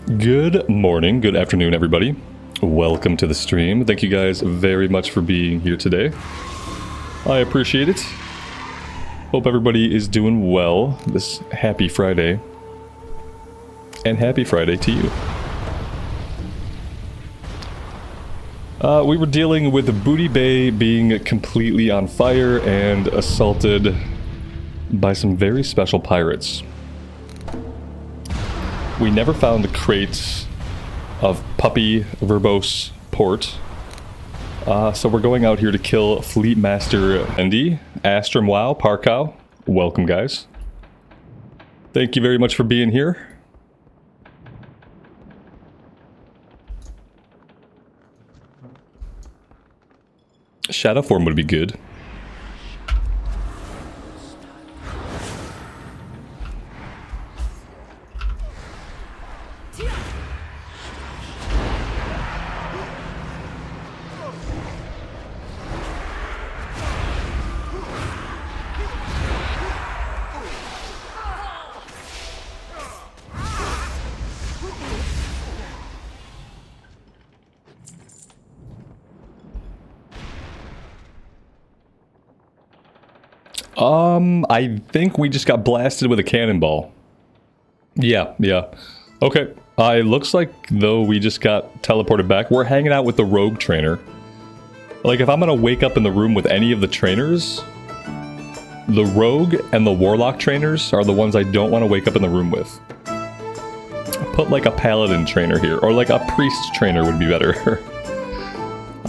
Good morning, good afternoon, everybody. Welcome to the stream. Thank you guys very much for being here today. I appreciate it. Hope everybody is doing well this happy Friday. And happy Friday to you. We were dealing with Booty Bay being completely on fire and assaulted by some very special pirates. We never found the crates of Puppy Verbose Port. So we're going out here to kill Fleet Master Andy, Astrum Wow, Parkow. Welcome, guys. Thank you very much for being here. Shadow form would be good. I think we just got blasted with a cannonball. Yeah. Okay. It looks like, though, we just got teleported back. We're hanging out with the rogue trainer. Like, if I'm gonna wake up in the room with any of the trainers, the rogue and the warlock trainers are the ones I don't want to wake up in the room with. Put, like, a paladin trainer here, or, like, a priest trainer would be better.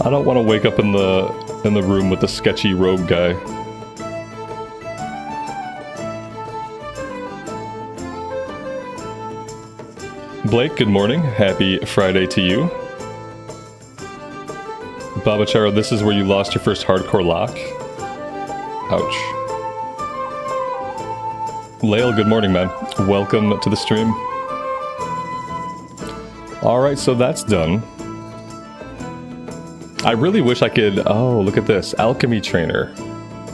I don't want to wake up in the room with the sketchy rogue guy. Blake, good morning. Happy Friday to you. Babacharo, this is where you lost your first hardcore lock. Ouch. Lael, good morning, man. Welcome to the stream. Alright, so that's done. I really wish I could... Oh, look at this. Alchemy trainer.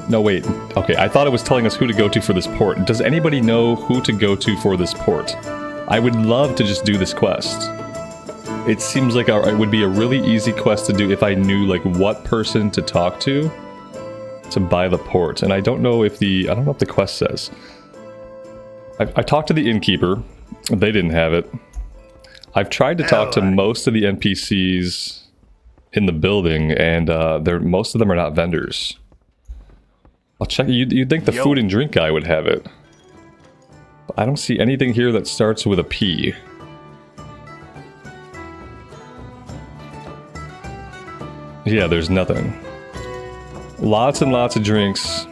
No, wait. Okay, I thought it was telling us who to go to for this port. Does anybody know who to go to for this port? I would love to just do this quest. It seems like it would be a really easy quest to do if I knew, like, what person to talk to buy the port. And I don't know if the quest says. I talked to the innkeeper. They didn't have it. I've tried to talk to most of the NPCs in the building, and most of them are not vendors. I'll check. You'd think the food and drink guy would have it. I don't see anything here that starts with a P. Yeah, there's nothing. Lots and lots of drinks,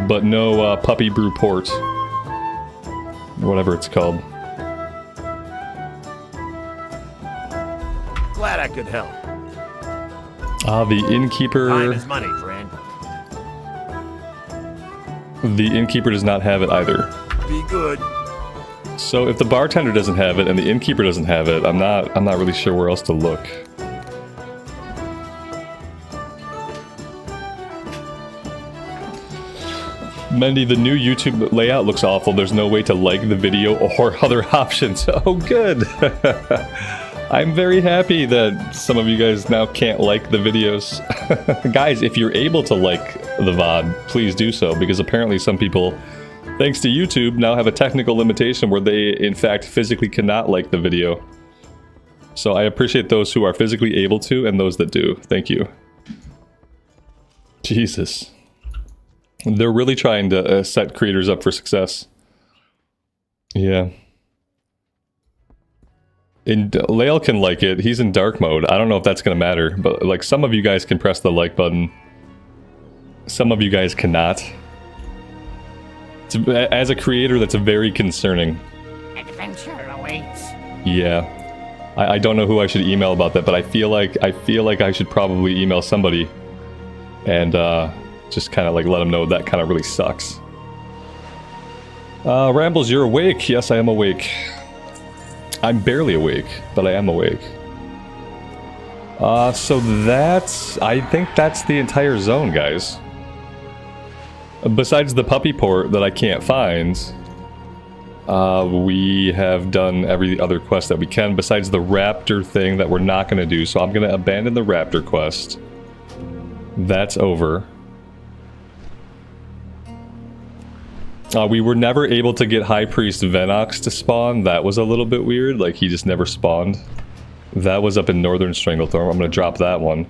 but no puppy brew port. Whatever it's called. Glad I could help. The innkeeper... Time is money, friend. The innkeeper does not have it either. Be good. So if the bartender doesn't have it and the innkeeper doesn't have it, I'm not really sure where else to look. Mendy, the new YouTube layout looks awful. There's no way to like the video or other options. Oh, good. I'm very happy that some of you guys now can't like the videos. Guys, if you're able to like the VOD, please do so, because apparently some people, thanks to YouTube, now have a technical limitation where they, in fact, physically cannot like the video. So I appreciate those who are physically able to and those that do. Thank you. Jesus. They're really trying to set creators up for success. Yeah. And Lael can like it. He's in dark mode. I don't know if that's going to matter, but like some of you guys can press the like button. Some of you guys cannot. As a creator, that's very concerning. Adventure awaits. Yeah. I don't know who I should email about that, but I feel like I should probably email somebody and just kind of like let them know that kind of really sucks. Rambles, you're awake. Yes, I am awake. I'm barely awake, but I am awake. So I think that's the entire zone, guys. Besides the puppy port that I can't find, We have done every other quest that we can besides the raptor thing that we're not going to do, so I'm going to abandon the raptor quest. That's over. We were never able to get High Priest Venox to spawn. That was a little bit weird, like he just never spawned. That was up in Northern Stranglethorn. I'm going to drop that one.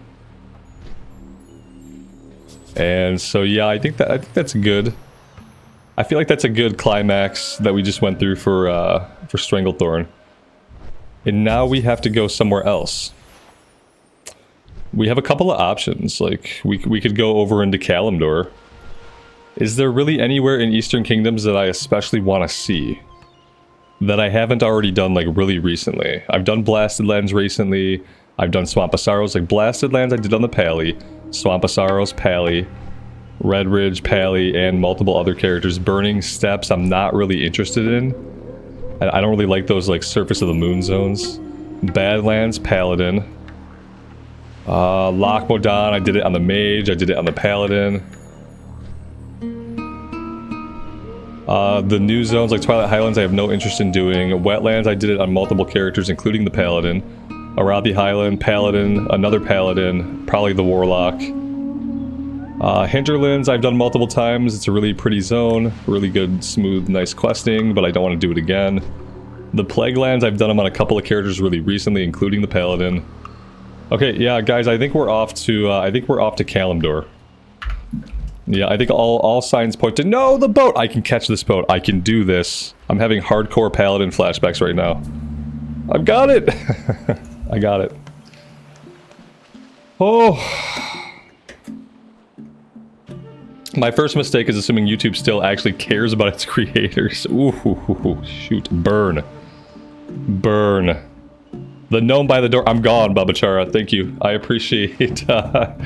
And so yeah, I think that's good. I feel like that's a good climax that we just went through for Stranglethorn. And now we have to go somewhere else. We have a couple of options. Like, we could go over into Kalimdor. Is there really anywhere in Eastern Kingdoms that I especially want to see? That I haven't already done, like, really recently? I've done Blasted Lands recently. I've done Swamp of Sorrows. Like, Blasted Lands I did on the Pally. Swamp of Sorrows, Pally. Red Ridge, Pally, and multiple other characters. Burning Steppes I'm not really interested in. I don't really like those, like, Surface of the Moon zones. Badlands, Paladin. Loch Modan, I did it on the Mage, I did it on the Paladin. The new zones, like Twilight Highlands, I have no interest in doing. Wetlands, I did it on multiple characters, including the Paladin. Arathi Highland, Paladin, another Paladin, probably the Warlock. Hinterlands I've done multiple times. It's a really pretty zone, really good, smooth, nice questing, but I don't want to do it again. The Plaguelands I've done them on a couple of characters really recently, including the Paladin. Okay, yeah, guys, I think we're off to Kalimdor. Yeah, I think all signs point to no, the boat. I can catch this boat. I can do this. I'm having hardcore Paladin flashbacks right now. I've got it. I got it. Oh. My first mistake is assuming YouTube still actually cares about its creators. Ooh, shoot. Burn. Burn. The gnome by the door. I'm gone, Babachara. Thank you. I appreciate that.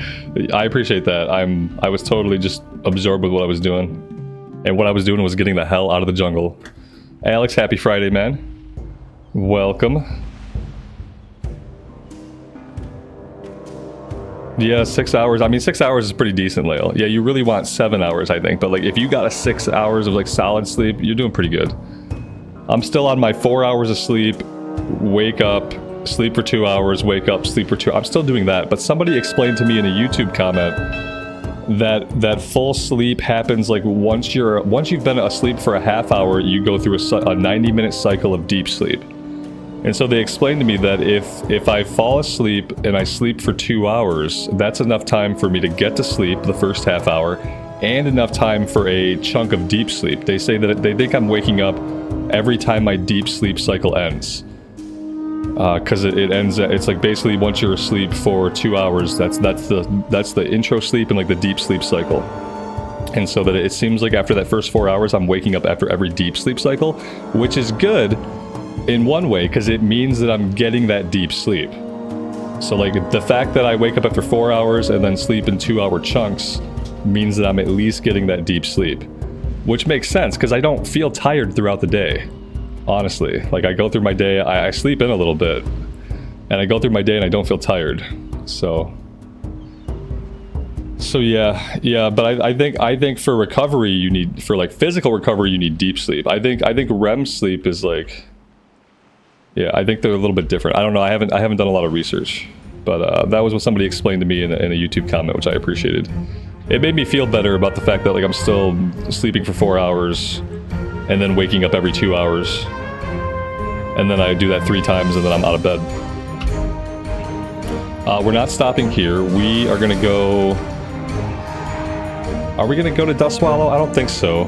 I was totally just absorbed with what I was doing. And what I was doing was getting the hell out of the jungle. Alex, happy Friday, man. Welcome. Yeah, 6 hours. I mean, 6 hours is pretty decent, Lael. Yeah, you really want 7 hours, I think. But, like, if you got a 6 hours of, like, solid sleep, you're doing pretty good. I'm still on my 4 hours of sleep, wake up, sleep for 2 hours, wake up, sleep for 2. I'm still doing that. But somebody explained to me in a YouTube comment that full sleep happens, like, once you've been asleep for a half hour, you go through a 90-minute cycle of deep sleep. And so they explained to me that if I fall asleep and I sleep for 2 hours, that's enough time for me to get to sleep the first half hour and enough time for a chunk of deep sleep. They say that they think I'm waking up every time my deep sleep cycle ends. Because it ends, it's like basically once you're asleep for 2 hours, that's the intro sleep and like the deep sleep cycle. And so that it seems like after that first 4 hours, I'm waking up after every deep sleep cycle, which is good. In one way, because it means that I'm getting that deep sleep. So like the fact that I wake up after 4 hours and then sleep in 2 hour chunks means that I'm at least getting that deep sleep. Which makes sense, because I don't feel tired throughout the day. Honestly, like I go through my day, I sleep in a little bit. And I go through my day and I don't feel tired. So yeah, but I think for recovery for like physical recovery you need deep sleep. I think REM sleep is like, yeah, I think they're a little bit different. I don't know. I haven't done a lot of research, but that was what somebody explained to me in a YouTube comment, which I appreciated. It made me feel better about the fact that like I'm still sleeping for 4 hours, and then waking up every 2 hours, and then I do that 3 times, and then I'm out of bed. We're not stopping here. We are gonna go. Are we gonna go to Dustwallow? I don't think so.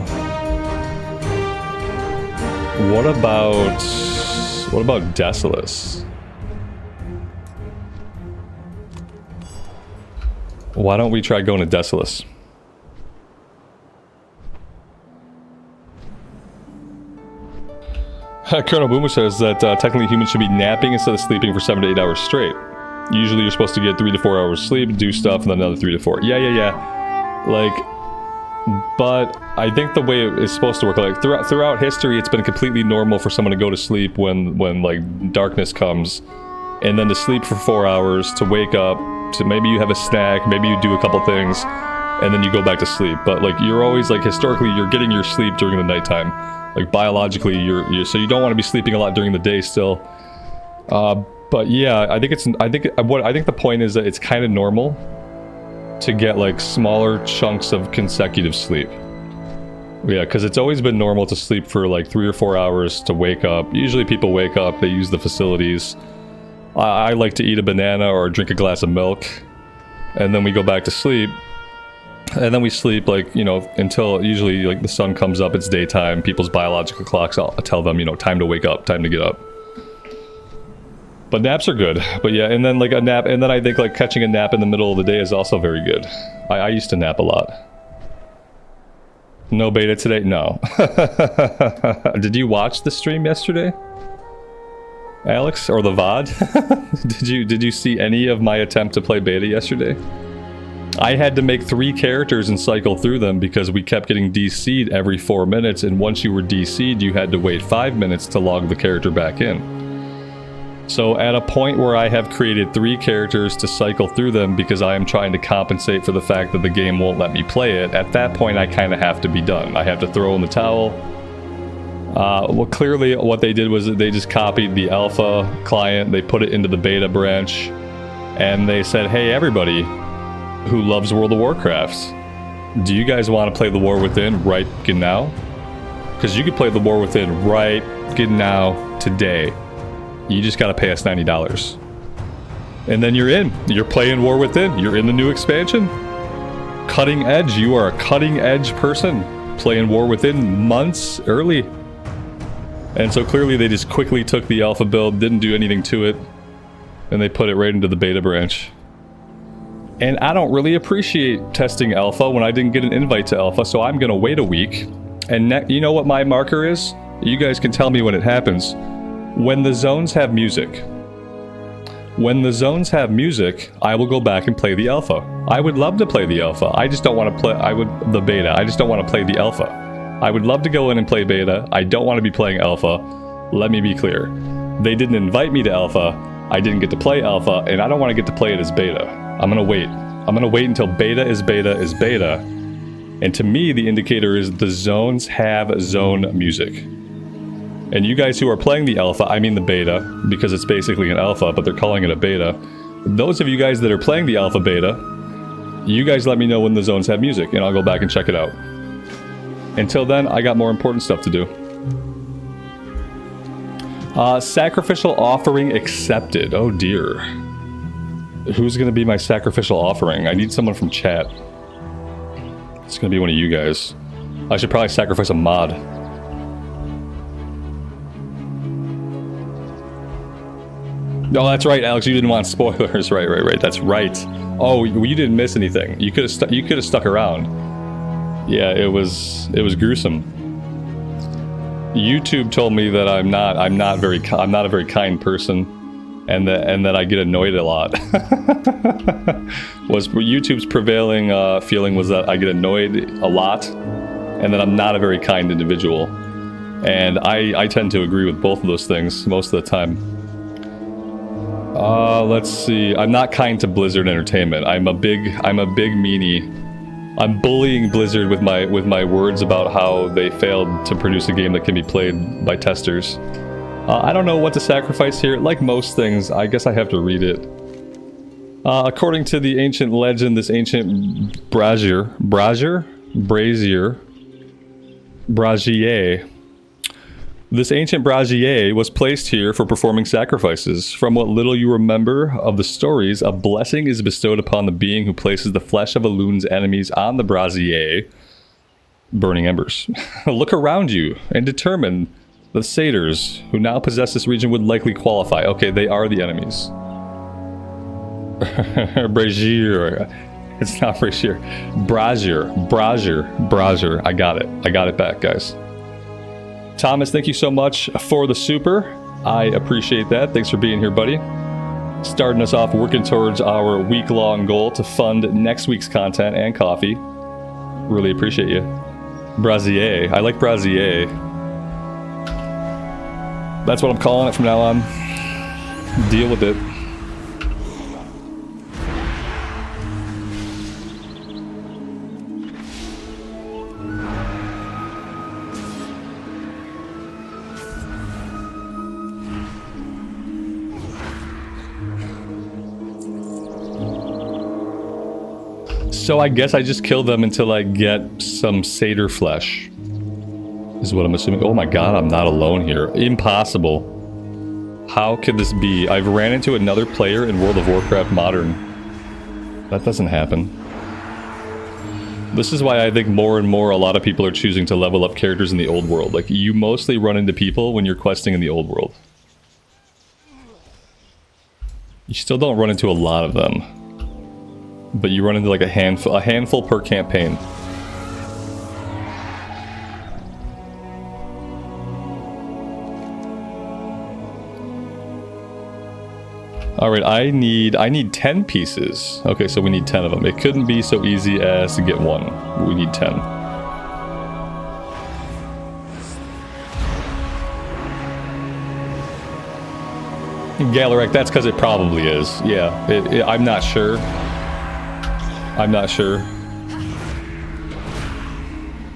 What about Desolace? Why don't we try going to Desolace? Colonel Boomer says that technically humans should be napping instead of sleeping for 7 to 8 hours straight. Usually you're supposed to get 3 to 4 hours sleep, do stuff, and then another 3 to 4. Yeah. Like, but I think the way it's supposed to work, like throughout history, it's been completely normal for someone to go to sleep when like darkness comes, and then to sleep for 4 hours, to wake up, to maybe you have a snack, maybe you do a couple things, and then you go back to sleep. But like you're always like historically, you're getting your sleep during the nighttime. Like biologically, you're so you don't want to be sleeping a lot during the day still. But yeah, I think the point is that it's kind of normal to get like smaller chunks of consecutive sleep. Yeah, because it's always been normal to sleep for like 3 or 4 hours to wake up. Usually people wake up, they use the facilities. I like to eat a banana or drink a glass of milk, and then we go back to sleep. And then we sleep like, you know, until usually like the sun comes up, it's daytime. People's biological clocks tell them, you know, time to wake up, time to get up. But naps are good. But yeah, and then like a nap, and then I think like catching a nap in the middle of the day is also very good. I used to nap a lot. No beta today? No. Did you watch the stream yesterday, Alex, or the VOD? Did you see any of my attempt to play beta yesterday? I had to make 3 characters and cycle through them because we kept getting DC'd every 4 minutes, and once you were DC'd, you had to wait 5 minutes to log the character back in. So at a point where I have created 3 characters to cycle through them because I am trying to compensate for the fact that the game won't let me play it, at that point I kind of have to be done. I have to throw in the towel. Well, clearly what they did was they just copied the alpha client, they put it into the beta branch, and they said, hey everybody who loves World of Warcraft, do you guys want to play the War Within right now? Because you could play the War Within right now today. You just gotta pay us $90. And then you're in. You're playing War Within. You're in the new expansion. Cutting edge. You are a cutting edge person playing War Within months early. And so clearly they just quickly took the alpha build, didn't do anything to it, and they put it right into the beta branch. And I don't really appreciate testing alpha when I didn't get an invite to alpha, so I'm gonna wait a week. And you know what my marker is? You guys can tell me when it happens. When the zones have music. When the zones have music, I will go back and play the alpha. I would love to play the alpha. I just don't want to play the beta. I just don't want to play the alpha. I would love to go in and play beta. I don't want to be playing alpha. Let me be clear. They didn't invite me to alpha. I didn't get to play alpha, and I don't want to get to play it as beta. I'm going to wait. I'm going to wait until beta is beta is beta. And to me, the indicator is the zones have zone music. And you guys who are playing the alpha, I mean the beta, because it's basically an alpha, but they're calling it a beta. Those of you guys that are playing the alpha beta, you guys let me know when the zones have music, and I'll go back and check it out. Until then, I got more important stuff to do. Sacrificial offering accepted. Oh dear. Who's going to be my sacrificial offering? I need someone from chat. It's going to be one of you guys. I should probably sacrifice a mod. Oh, that's right, Alex. You didn't want spoilers. Right. That's right. Oh, you didn't miss anything. You could have stuck around. Yeah, it was gruesome. YouTube told me that I'm not a very kind person, and that I get annoyed a lot. Was YouTube's prevailing feeling was that I get annoyed a lot, and that I'm not a very kind individual. And I tend to agree with both of those things most of the time. Let's see. I'm not kind to Blizzard Entertainment. I'm a big meanie. I'm bullying Blizzard with my words about how they failed to produce a game that can be played by testers. I don't know what to sacrifice here. Like most things, I guess I have to read it. According to the ancient legend, this ancient brazier, this ancient brazier was placed here for performing sacrifices. From what little you remember of the stories, a blessing is bestowed upon the being who places the flesh of a loon's enemies on the brazier. Burning embers. Look around you and determine the satyrs who now possess this region would likely qualify. Okay, they are the enemies. Brazier. It's not brazier. Brazier. I got it back, guys. Thomas, thank you so much for the super. I appreciate that. Thanks for being here, buddy. Starting us off working towards our week-long goal to fund next week's content and coffee. Really appreciate you. Brazier. I like Brazier. That's what I'm calling it from now on. Deal with it. So I guess I just kill them until I get some satyr flesh. Is what I'm assuming. Oh my god, I'm not alone here. Impossible. How could this be? I've ran into another player in World of Warcraft Modern. That doesn't happen. This is why I think more and more a lot of people are choosing to level up characters in the old world. Like, you mostly run into people when you're questing in the old world. You still don't run into a lot of them. But you run into like a handful per campaign. Alright, I need 10 pieces. Okay, so we need 10 of them. It couldn't be so easy as to get one. We need 10. Galarek, that's because it probably is. Yeah, I'm not sure. I'm not sure.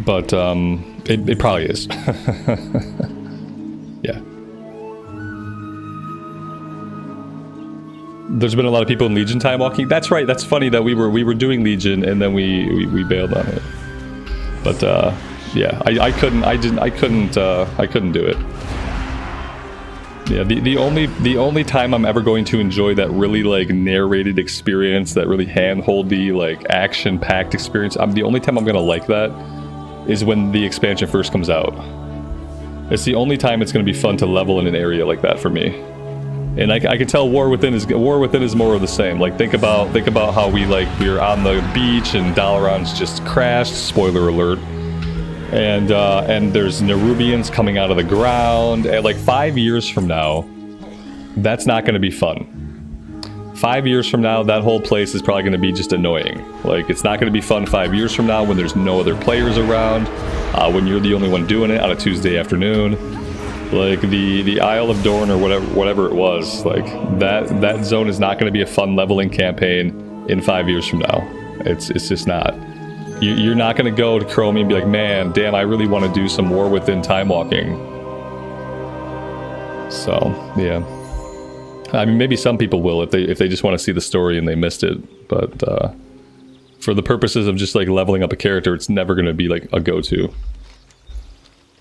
But, it probably is. Yeah. There's been a lot of people in Legion time walking. That's right. That's funny that we were doing Legion and then we bailed on it. But yeah, I couldn't do it. Yeah, the only time I'm ever going to enjoy that really like narrated experience, that really hand-holdy like action-packed experience, the only time I'm gonna like that is when the expansion first comes out. It's the only time it's gonna be fun to level in an area like that for me. And I can tell War Within is more of the same. Like think about how we're on the beach and Dalaran's just crashed. Spoiler alert. And there's Nerubians coming out of the ground. And like 5 years from now, that's not going to be fun. 5 years from now, that whole place is probably going to be just annoying. Like it's not going to be fun 5 years from now when there's no other players around, when you're the only one doing it on a Tuesday afternoon. Like the Isle of Dorn or whatever it was, like that zone is not going to be a fun leveling campaign in 5 years from now. It's just not. You're not going to go to Chromie and be like, man, damn, I really want to do some War Within time walking. So yeah, I mean maybe some people will if they just want to see the story and they missed it, but for the purposes of just like leveling up a character, it's never going to be like a go-to.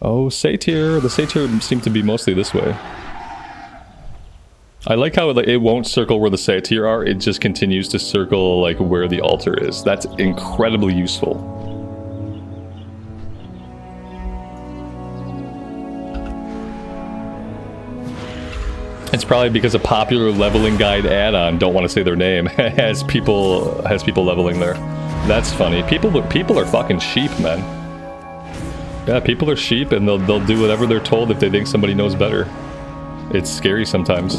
Oh, Satyr. The Satyr seem to be mostly this way. I like how it won't circle where the Satyr are, it just continues to circle like where the altar is. That's incredibly useful. It's probably because a popular leveling guide add-on, don't want to say their name, has people leveling there. That's funny. People are fucking sheep, man. Yeah, people are sheep and they'll do whatever they're told if they think somebody knows better. It's scary sometimes.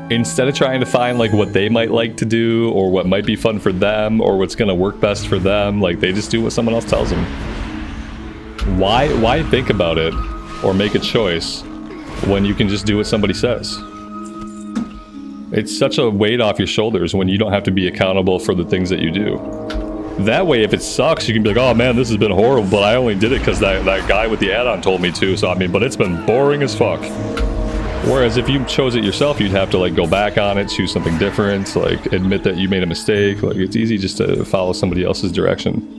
Instead of trying to find like what they might like to do or what might be fun for them or what's gonna work best for them, like they just do what someone else tells them. Why think about it or make a choice when you can just do what somebody says? It's such a weight off your shoulders when you don't have to be accountable for the things that you do. That way, if it sucks, you can be like, oh man, this has been horrible, but I only did it because that guy with the add-on told me to, so I mean, but it's been boring as fuck. Whereas if you chose it yourself, you'd have to like go back on it, choose something different, like admit that you made a mistake. Like it's easy just to follow somebody else's direction.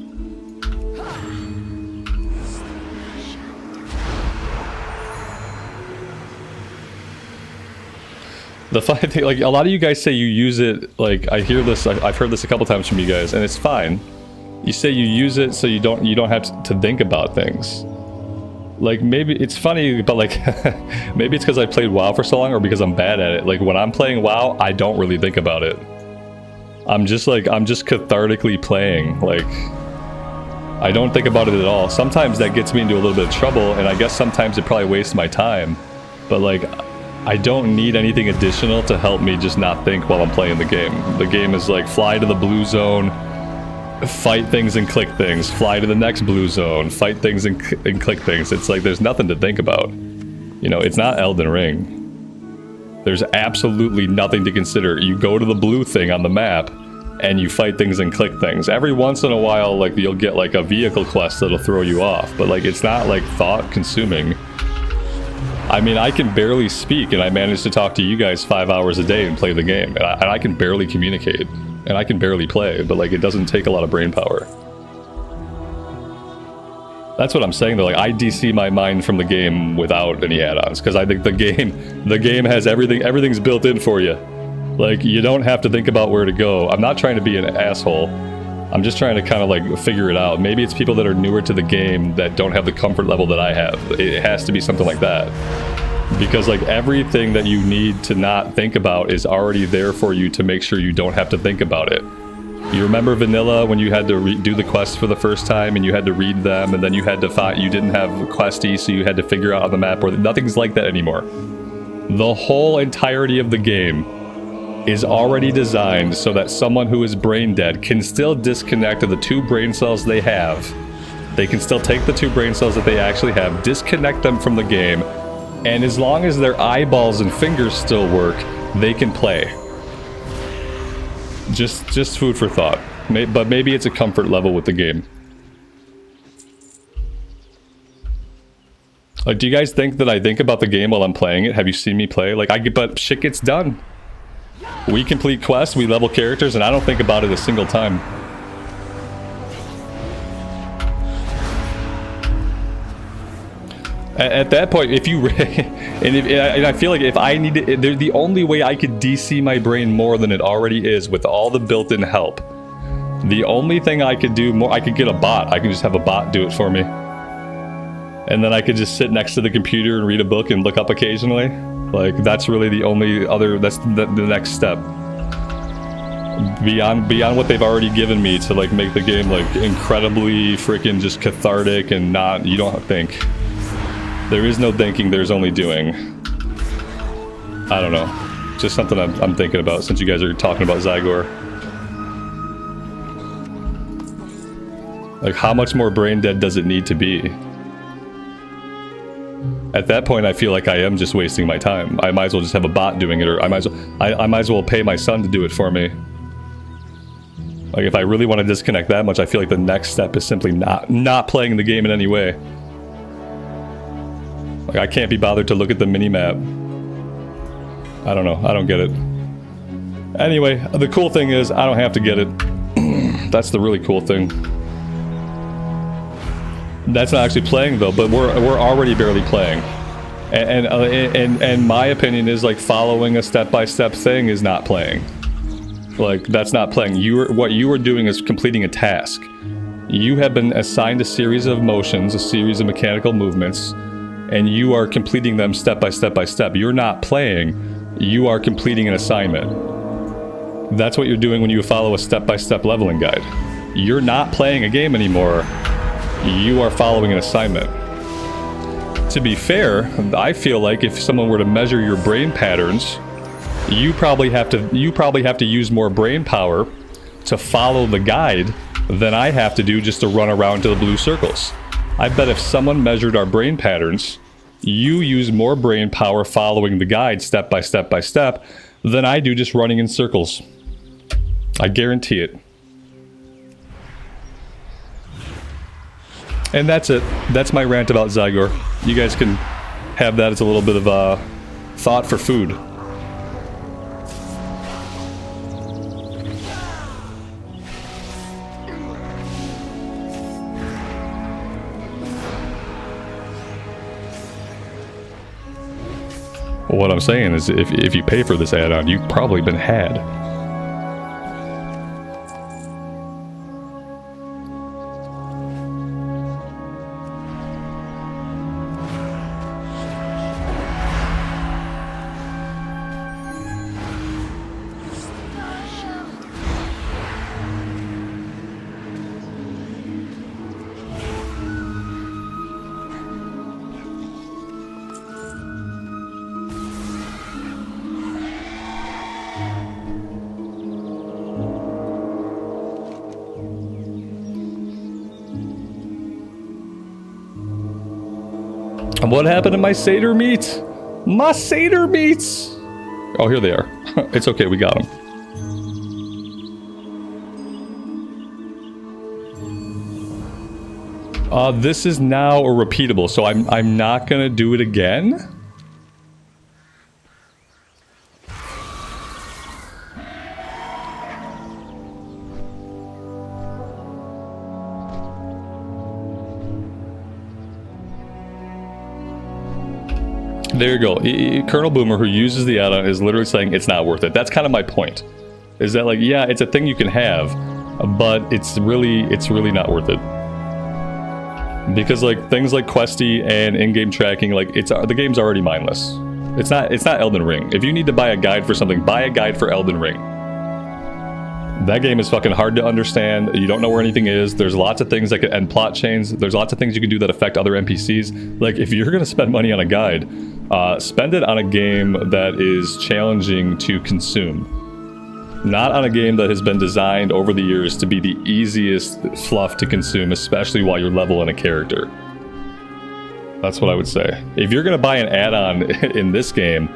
The funny thing, like a lot of you guys say you use it, like I've heard this a couple times from you guys, and it's fine. You say you use it so you don't have to think about things. Like maybe it's funny, but like maybe it's because I played WoW for so long or because I'm bad at it. Like when I'm playing WoW, I don't really think about it. I'm just cathartically playing. Like I don't think about it at all. Sometimes that gets me into a little bit of trouble, and I guess sometimes it probably wastes my time. But like I don't need anything additional to help me just not think while I'm playing the game. The game is like fly to the blue zone, fight things and click things, fly to the next blue zone, fight things and click things. It's like there's nothing to think about. You know, it's not Elden Ring. There's absolutely nothing to consider. You go to the blue thing on the map and you fight things and click things. Every once in a while, like you'll get like a vehicle quest that'll throw you off, but like it's not like thought consuming. I mean, I can barely speak, and I manage to talk to you guys 5 hours a day and play the game. And I can barely communicate, and I can barely play, but like, it doesn't take a lot of brain power. That's what I'm saying though, like, I DC my mind from the game without any add-ons, because I think the game has everything's built in for you. Like, you don't have to think about where to go. I'm not trying to be an asshole. I'm just trying to kind of like figure it out. Maybe it's people that are newer to the game that don't have the comfort level that I have. It has to be something like that. Because like everything that you need to not think about is already there for you to make sure you don't have to think about it. You remember vanilla when you had to do the quests for the first time and you had to read them, and then you had to find, you didn't have questy, so you had to figure out on the map, or nothing's like that anymore. The whole entirety of the game is already designed so that someone who is brain dead can still disconnect the 2 brain cells they have. They can still take the 2 brain cells that they actually have, disconnect them from the game, and as long as their eyeballs and fingers still work, they can play. Just food for thought. But maybe it's a comfort level with the game. Like, do you guys think that I think about the game while I'm playing it? Have you seen me play? Like, but shit gets done. We complete quests, we level characters, and I don't think about it a single time. At that point, if you and I feel like if I need to, the only way I could DC my brain more than it already is with all the built-in help. The only thing I could do more, I could get a bot. I could just have a bot do it for me, and then I could just sit next to the computer and read a book and look up occasionally. Like, that's really the only other, that's the next step. Beyond what they've already given me to like make the game like incredibly freaking just cathartic and not, you don't think. There is no thinking, there's only doing. I don't know. Just something I'm thinking about since you guys are talking about Zygor. Like, how much more brain dead does it need to be? At that point, I feel like I am just wasting my time. I might as well just have a bot doing it, or I might as well pay my son to do it for me. Like, if I really want to disconnect that much, I feel like the next step is simply not playing the game in any way. Like, I can't be bothered to look at the mini-map. I don't know. I don't get it. Anyway, the cool thing is, I don't have to get it. That's the really cool thing. That's not actually playing, though, but we're already barely playing. And my opinion is, like, following a step-by-step thing is not playing. Like, that's not playing. What you are doing is completing a task. You have been assigned a series of motions, a series of mechanical movements, and you are completing them step by step by step. You're not playing, you are completing an assignment. That's what you're doing when you follow a step-by-step leveling guide. You're not playing a game anymore, you are following an assignment. To be fair, I feel like if someone were to measure your brain patterns, you probably have to use more brain power to follow the guide than I have to do just to run around to the blue circles. I bet if someone measured our brain patterns, you use more brain power following the guide step by step by step than I do just running in circles. I guarantee it. And that's it. That's my rant about Zygor. You guys can have that as a little bit of a thought for food. What I'm saying is, if you pay for this add-on, you've probably been had. What happened to my satyr meat? My satyr meats! Oh, here they are. It's okay, we got them. This is now a repeatable, so I'm not gonna do it again. There you go. Colonel Boomer, who uses the add-on, is literally saying it's not worth it. That's kind of my point. Is that like, yeah, it's a thing you can have, but it's really not worth it. Because like things like Questy and in-game tracking, like the game's already mindless. It's not Elden Ring. If you need to buy a guide for something, buy a guide for Elden Ring. That game is fucking hard to understand. You don't know where anything is. There's lots of things that can end plot chains. There's lots of things you can do that affect other NPCs. Like, if you're gonna spend money on a guide, spend it on a game that is challenging to consume. Not on a game that has been designed over the years to be the easiest fluff to consume, especially while you're leveling a character. That's what I would say. If you're gonna buy an add-on in this game,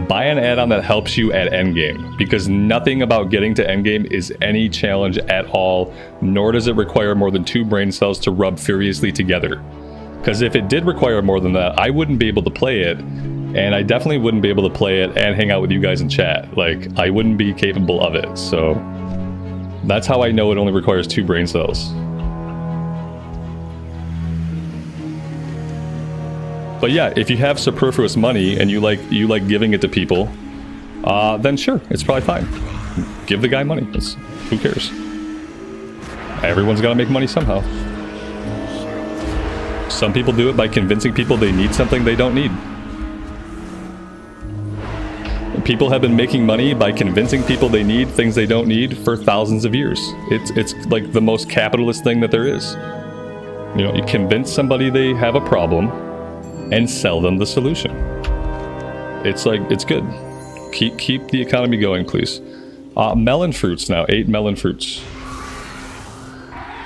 buy an add-on that helps you at endgame, because nothing about getting to endgame is any challenge at all, nor does it require more than 2 brain cells to rub furiously together. Because if it did require more than that, I wouldn't be able to play it, and I definitely wouldn't be able to play it and hang out with you guys in chat. Like, I wouldn't be capable of it, so that's how I know it only requires 2 brain cells. But yeah, if you have superfluous money and you like giving it to people, then sure, it's probably fine. Give the guy money. Who cares? Everyone's got to make money somehow. Some people do it by convincing people they need something they don't need. People have been making money by convincing people they need things they don't need for thousands of years. It's like the most capitalist thing that there is. You know, you convince somebody they have a problem and sell them the solution. It's like, it's good. Keep the economy going, please. Melon fruits now. 8 melon fruits.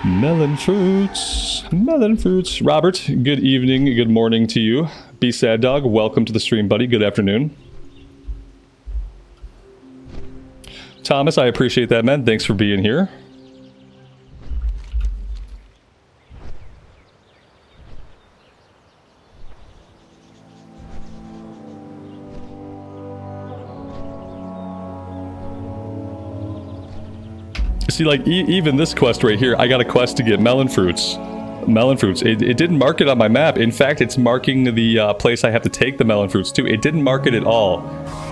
Melon fruits. Melon fruits. Robert, good evening, good morning to you. Be Sad Dog, welcome to the stream, buddy. Good afternoon. Thomas, I appreciate that, man. Thanks for being here. See, like, even this quest right here, I got a quest to get melon fruits. Melon fruits. It didn't mark it on my map. In fact, it's marking the place I have to take the melon fruits to. It didn't mark it at all.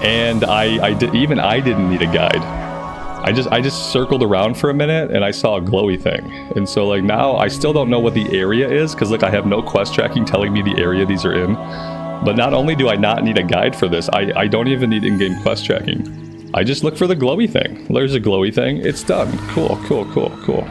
And I didn't need a guide. I just circled around for a minute and I saw a glowy thing. And so, like, now I still don't know what the area is, because, look, I have no quest tracking telling me the area these are in. But not only do I not need a guide for this, I don't even need in-game quest tracking. I just look for the glowy thing. There's a glowy thing. It's done. Cool, cool, cool, cool.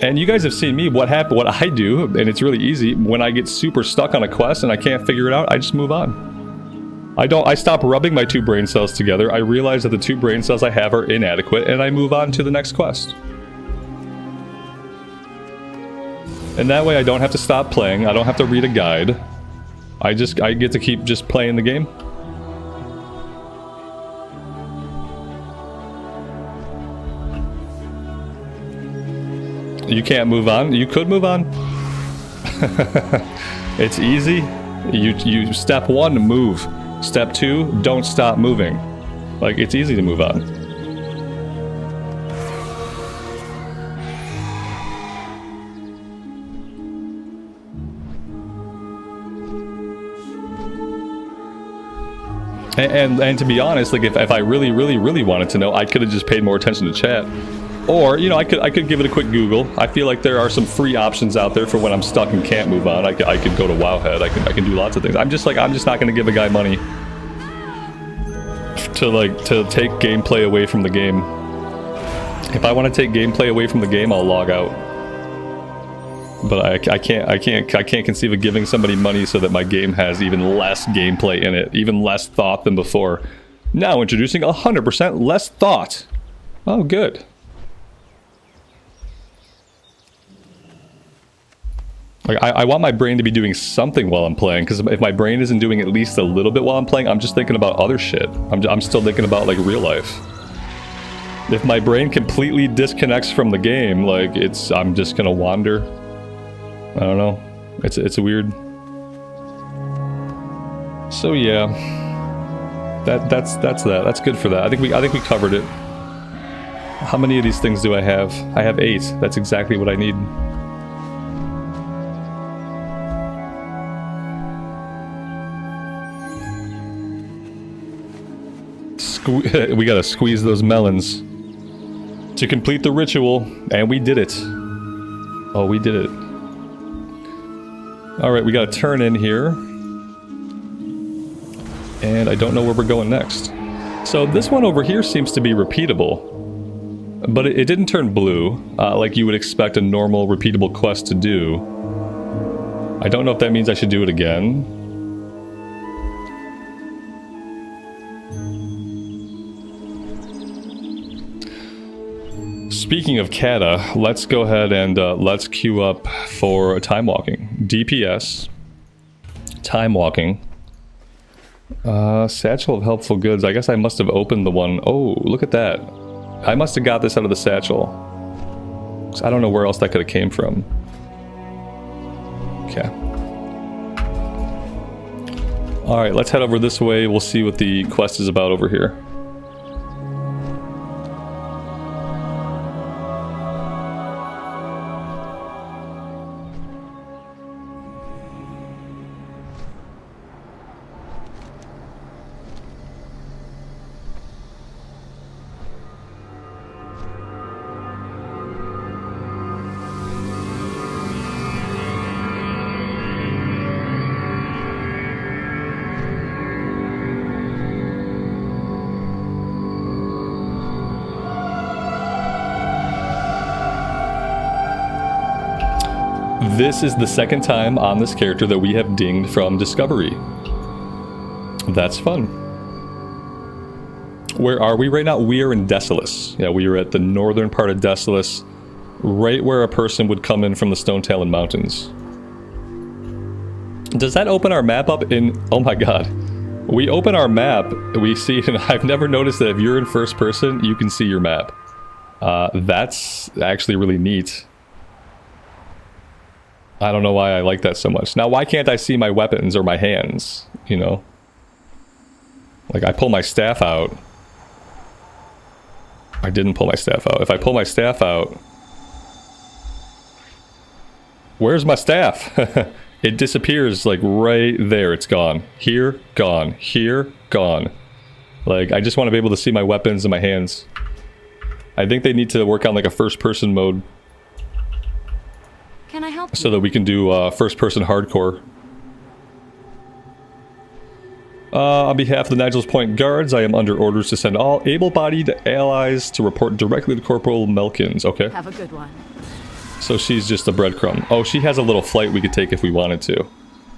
And you guys have seen me, what I do, and it's really easy. When I get super stuck on a quest and I can't figure it out, I just move on. I stop rubbing my 2 brain cells together. I realize that the 2 brain cells I have are inadequate, and I move on to the next quest. And that way I don't have to stop playing. I don't have to read a guide. I get to keep just playing the game. You can't move on. You could move on. It's easy. You step 1, move. Step 2, don't stop moving. Like, it's easy to move on. And to be honest, like, if I really wanted to know, I could have just paid more attention to chat. Or, you know, I could give it a quick Google. I feel like there are some free options out there for when I'm stuck and can't move on. I could go to Wowhead. I can do lots of things. I'm just not going to give a guy money to take gameplay away from the game. If I want to take gameplay away from the game, I'll log out. But I can't conceive of giving somebody money so that my game has even less gameplay in it, even less thought than before. Now introducing 100% less thought. Oh, good. Like, I want my brain to be doing something while I'm playing, because if my brain isn't doing at least a little bit while I'm playing, I'm just thinking about other shit. I'm still thinking about, like, real life. If my brain completely disconnects from the game, like, I'm just gonna wander. I don't know. It's weird. So yeah, that's that. That's good for that. I think we covered it. How many of these things do I have? I have 8. That's exactly what I need. we gotta squeeze those melons to complete the ritual, and we did it. Oh, we did it. Alright, we gotta turn in here. And I don't know where we're going next. So this one over here seems to be repeatable. But it didn't turn blue, like you would expect a normal repeatable quest to do. I don't know if that means I should do it again. Speaking of Kata, let's go ahead and let's queue up for time walking. DPS. Time walking. Satchel of helpful goods. I guess I must have opened the one. Oh, look at that. I must have got this out of the satchel. I don't know where else that could have came from. Okay. Alright, let's head over this way. We'll see what the quest is about over here. This is the second time on this character that we have dinged from Discovery. That's fun. Where are we right now? We are in Desolace. Yeah, we are at the northern part of Desolace, right where a person would come in from the Stone Talon Mountains. Does that open our map up in... Oh my god. We open our map, we see... And I've never noticed that if you're in first person, you can see your map. That's actually really neat. I don't know why I like that so much. Now, why can't I see my weapons or my hands, you know? Like, I pull my staff out. I didn't pull my staff out. If I pull my staff out... Where's my staff? It disappears, like, right there. It's gone. Here, gone. Here, gone. Like, I just want to be able to see my weapons and my hands. I think they need to work on, like, a first-person mode. Can I help you? So that we can do first-person hardcore. On behalf of the Nigel's Point Guards, I am under orders to send all able-bodied allies to report directly to Corporal Melkins. Okay. Have a good one. So she's just a breadcrumb. Oh, she has a little flight we could take if we wanted to.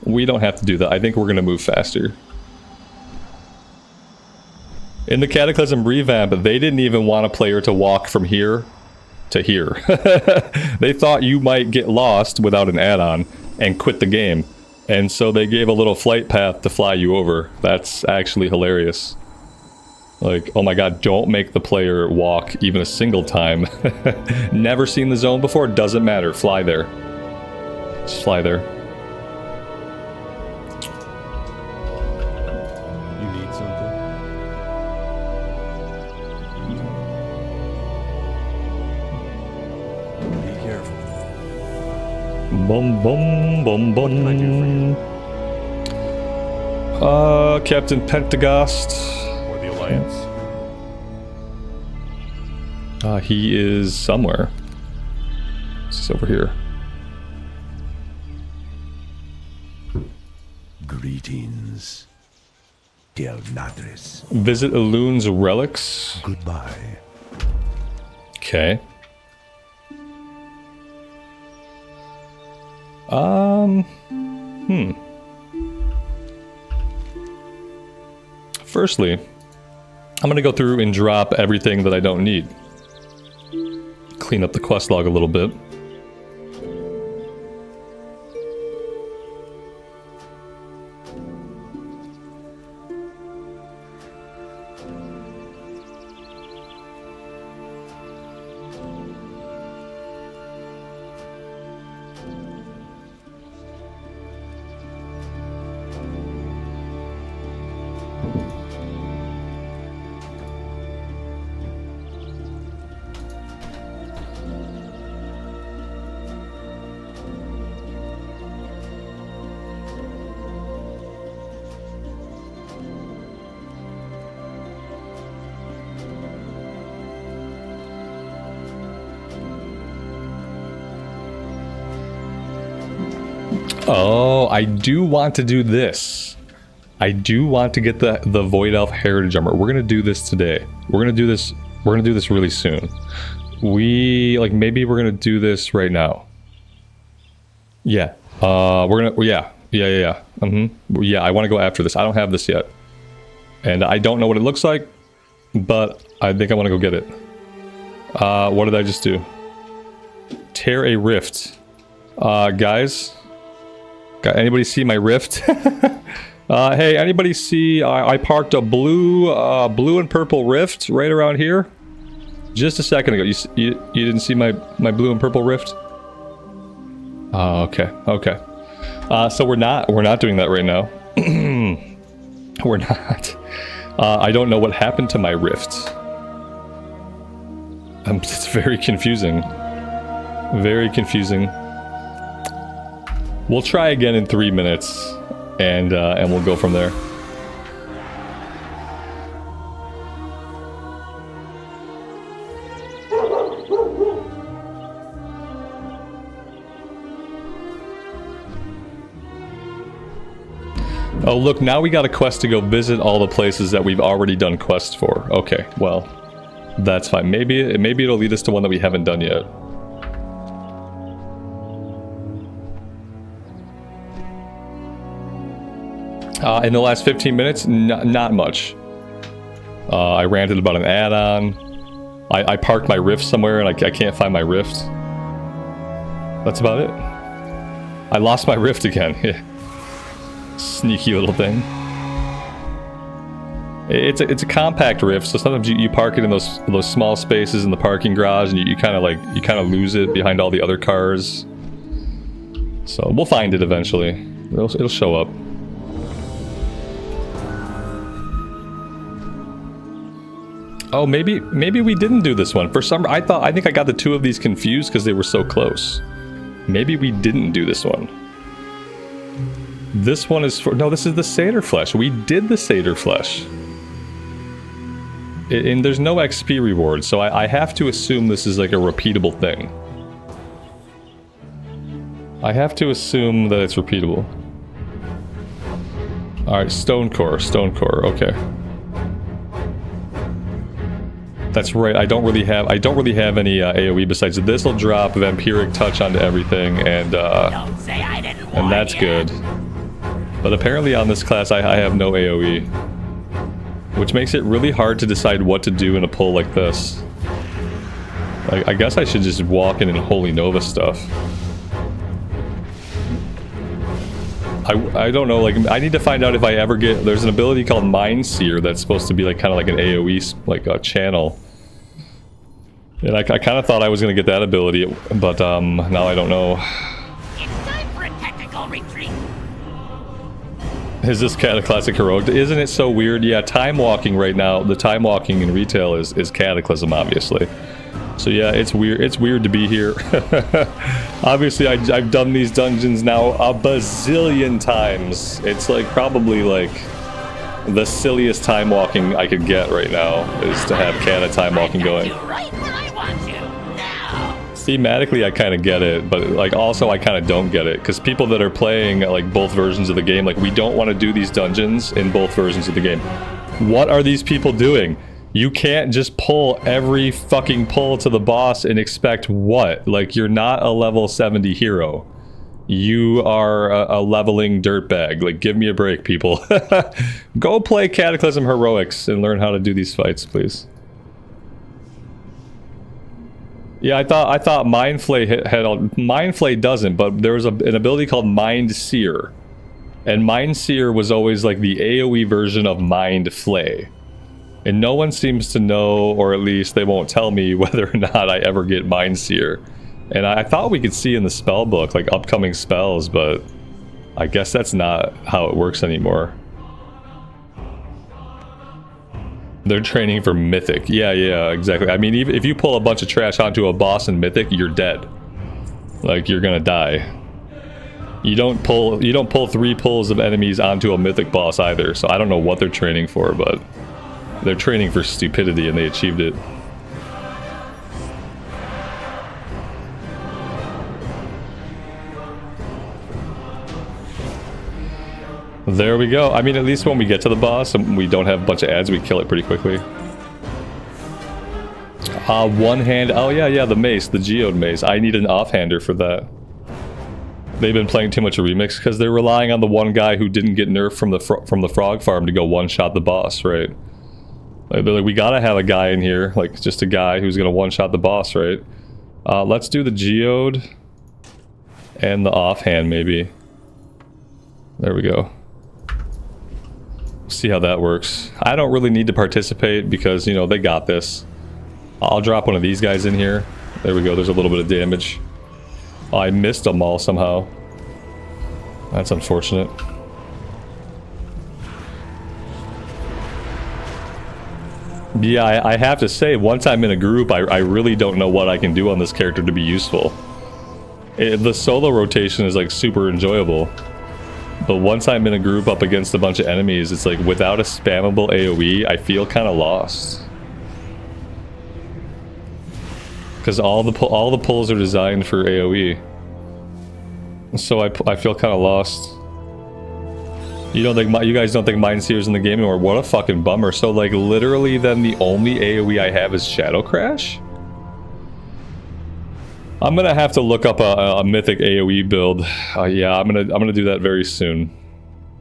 We don't have to do that. I think we're going to move faster. In the Cataclysm revamp, they didn't even want a player to walk from here to here. They thought you might get lost without an add-on and quit the game. And so they gave a little flight path to fly you over. That's actually hilarious. Like, oh my god, don't make the player walk even a single time. Never seen the zone before? Doesn't matter. Fly there. Just fly there. You need something? Be careful. Bum bum bum bum. Captain Pentagast. Or the Alliance? He is somewhere. He's over here. Greetings, Del Nadres. Visit Elun's relics. Goodbye. Okay. Firstly, I'm gonna go through and drop everything that I don't need. Clean up the quest log a little bit. Oh, I do want to do this. I do want to get the Void Elf Heritage Armor. We're gonna do this today. We're gonna do this really soon. Maybe we're gonna do this right now. Yeah. Yeah, I want to go after this. I don't have this yet. And I don't know what it looks like, but I think I want to go get it. What did I just do? Tear a rift. Guys? Anybody see my rift? Hey, anybody see I parked a blue and purple rift right around here? Just a second ago. You didn't see my blue and purple rift? Okay. So we're not doing that right now. We're not. I don't know what happened to my rift. It's very confusing. Very confusing. We'll try again in 3 minutes, and we'll go from there. Oh, look, now we got a quest to go visit all the places that we've already done quests for. Okay, well, that's fine. Maybe it'll lead us to one that we haven't done yet. In the last 15 minutes, not much. I ranted about an add-on. I parked my rift somewhere and I can't find my rift. That's about it. I lost my rift again. Sneaky little thing. It's a compact rift, so sometimes you park it in those small spaces in the parking garage, and you kind of lose it behind all the other cars. So we'll find it eventually. It'll show up. Oh, maybe we didn't do this one. For some, I think I got the two of these confused because they were so close. Maybe we didn't do this one. This one is for... No, this is the Satyr Flesh. We did the Satyr Flesh. And there's no XP reward, so I have to assume this is like a repeatable thing. I have to assume that it's repeatable. Alright, Stone Core, okay. That's right, I don't really have any AoE besides this. Will drop Vampiric Touch onto everything, and Don't say I didn't warn that's ya. good. But apparently on this class I have no AoE, which makes it really hard to decide what to do in a pull like this. I guess I should just walk in and Holy Nova stuff. I don't know, like, I need to find out if I ever get... There's an ability called Mind Seer that's supposed to be like kind of like an AoE, like a channel. And I kind of thought I was going to get that ability, but now I don't know. It's time for a tactical retreat. Is this Classic Heroic? Isn't it so weird? Yeah, time walking right now, the time walking in retail is Cataclysm, obviously. So yeah, it's weird. It's weird to be here. Obviously, I've done these dungeons now a bazillion times. It's like probably like the silliest time walking I could get right now is to have Cata time walking going. Right where I want you. Now. Thematically, I kind of get it, but like also I kind of don't get it because people that are playing like both versions of the game, like we don't want to do these dungeons in both versions of the game. What are these people doing? You can't just pull every fucking pull to the boss and expect what? Like, you're not a level 70 hero. You are a leveling dirtbag. Like, give me a break, people. Go play Cataclysm Heroics and learn how to do these fights, please. Yeah, I thought Mind Flay had... Mind Flay doesn't, but there was an ability called Mind Seer. And Mind Seer was always like the AoE version of Mind Flay. And no one seems to know, or at least they won't tell me whether or not I ever get Mind Seer. And I thought we could see in the spell book, like, upcoming spells, but I guess that's not how it works anymore. They're training for Mythic. Yeah, exactly. I mean, even if you pull a bunch of trash onto a boss in Mythic, you're dead. Like, you're gonna die. You don't pull 3 pulls of enemies onto a Mythic boss either, so I don't know what they're training for, but... They're training for stupidity, and they achieved it. There we go. I mean, at least when we get to the boss and we don't have a bunch of ads, we kill it pretty quickly. One hand. Oh, yeah, the mace, the geode mace. I need an offhander for that. They've been playing too much of Remix because they're relying on the one guy who didn't get nerfed from the frog farm to go one-shot the boss, right? They're like, we gotta have a guy in here, like just a guy who's gonna one-shot the boss, right? Let's do the geode and the offhand, maybe. There we go. See how that works. I don't really need to participate because, you know, they got this. I'll drop one of these guys in here. There we go, there's a little bit of damage. Oh, I missed them all somehow. That's unfortunate. Yeah, I have to say, once I'm in a group, I really don't know what I can do on this character to be useful. The solo rotation is like super enjoyable. But once I'm in a group up against a bunch of enemies, it's like without a spammable AoE, I feel kind of lost. Because all the pulls are designed for AoE. So I feel kind of lost. You guys don't think Mindseer's in the game anymore? What a fucking bummer. So like literally then the only AoE I have is Shadow Crash? I'm gonna have to look up a mythic AoE build. Yeah, I'm gonna do that very soon.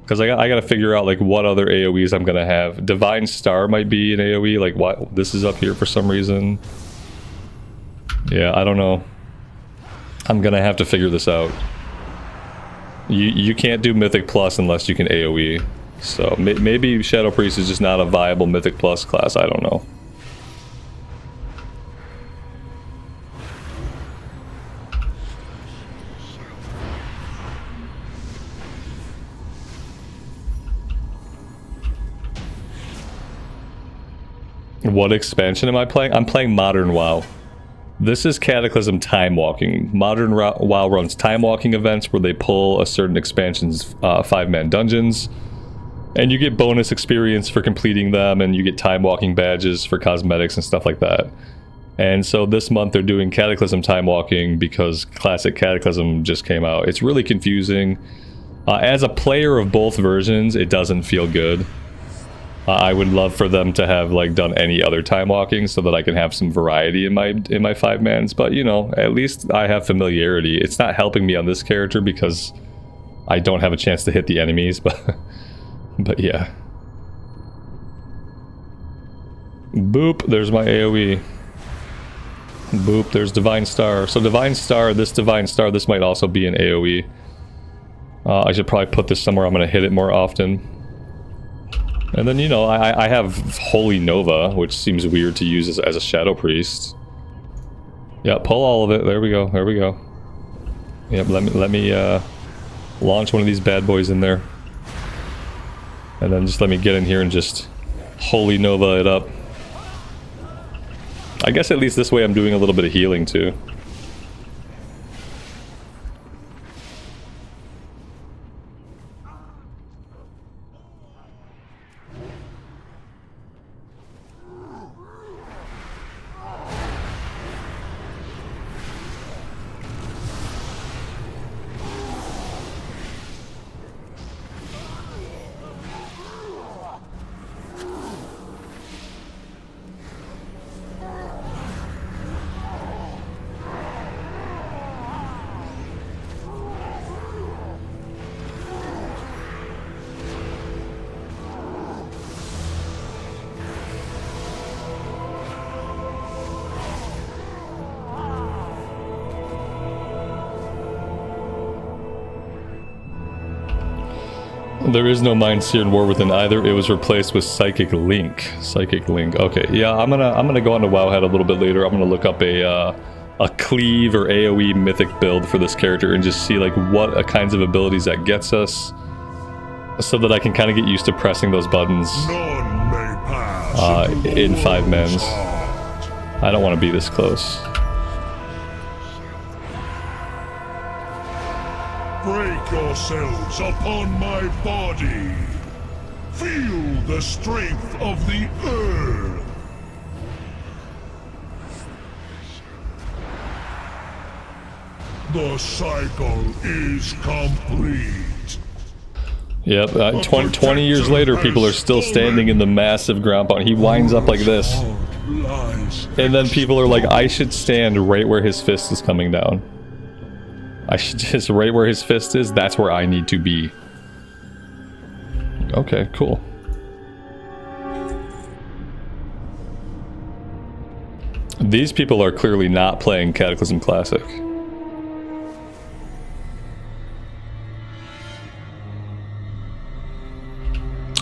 Because I gotta figure out like what other AoEs I'm gonna have. Divine Star might be an AoE, like what this is up here for some reason. Yeah, I don't know. I'm gonna have to figure this out. You can't do Mythic Plus unless you can AoE. So maybe Shadow Priest is just not a viable Mythic Plus class, I don't know. What expansion am I playing? I'm playing Modern WoW. This is Cataclysm Time Walking. Modern WoW runs time walking events where they pull a certain expansion's 5-man dungeons. And you get bonus experience for completing them, and you get time walking badges for cosmetics and stuff like that. And so this month they're doing Cataclysm Time Walking because Classic Cataclysm just came out. It's really confusing. As a player of both versions, it doesn't feel good. I would love for them to have like done any other time walking so that I can have some variety in my 5-mans, but you know, at least I have familiarity. It's not helping me on this character because I don't have a chance to hit the enemies, but yeah. Boop, there's my AoE. Boop, there's Divine Star. So Divine Star, this might also be an AoE. I should probably put this somewhere I'm going to hit it more often. And then, you know, I have Holy Nova, which seems weird to use as a Shadow Priest. Yeah, pull all of it. There we go. There we go. Yep, let me launch one of these bad boys in there. And then just let me get in here and just Holy Nova it up. I guess at least this way I'm doing a little bit of healing too. There is no Mindseer in War Within either. It was replaced with Psychic Link. Psychic Link. Okay, yeah, I'm gonna go on to Wowhead a little bit later. I'm gonna look up a cleave or AoE mythic build for this character and just see like what kinds of abilities that gets us, so that I can kind of get used to pressing those buttons in 5-mans. I don't want to be this close. Break yourselves upon my body. Feel the strength of the earth. The cycle is complete. Yep, 20 years later, people are still standing in the massive ground pound. He winds up like this. And then people are like, I should stand right where his fist is coming down. I should just, right where his fist is, that's where I need to be. Okay, cool. These people are clearly not playing Cataclysm Classic.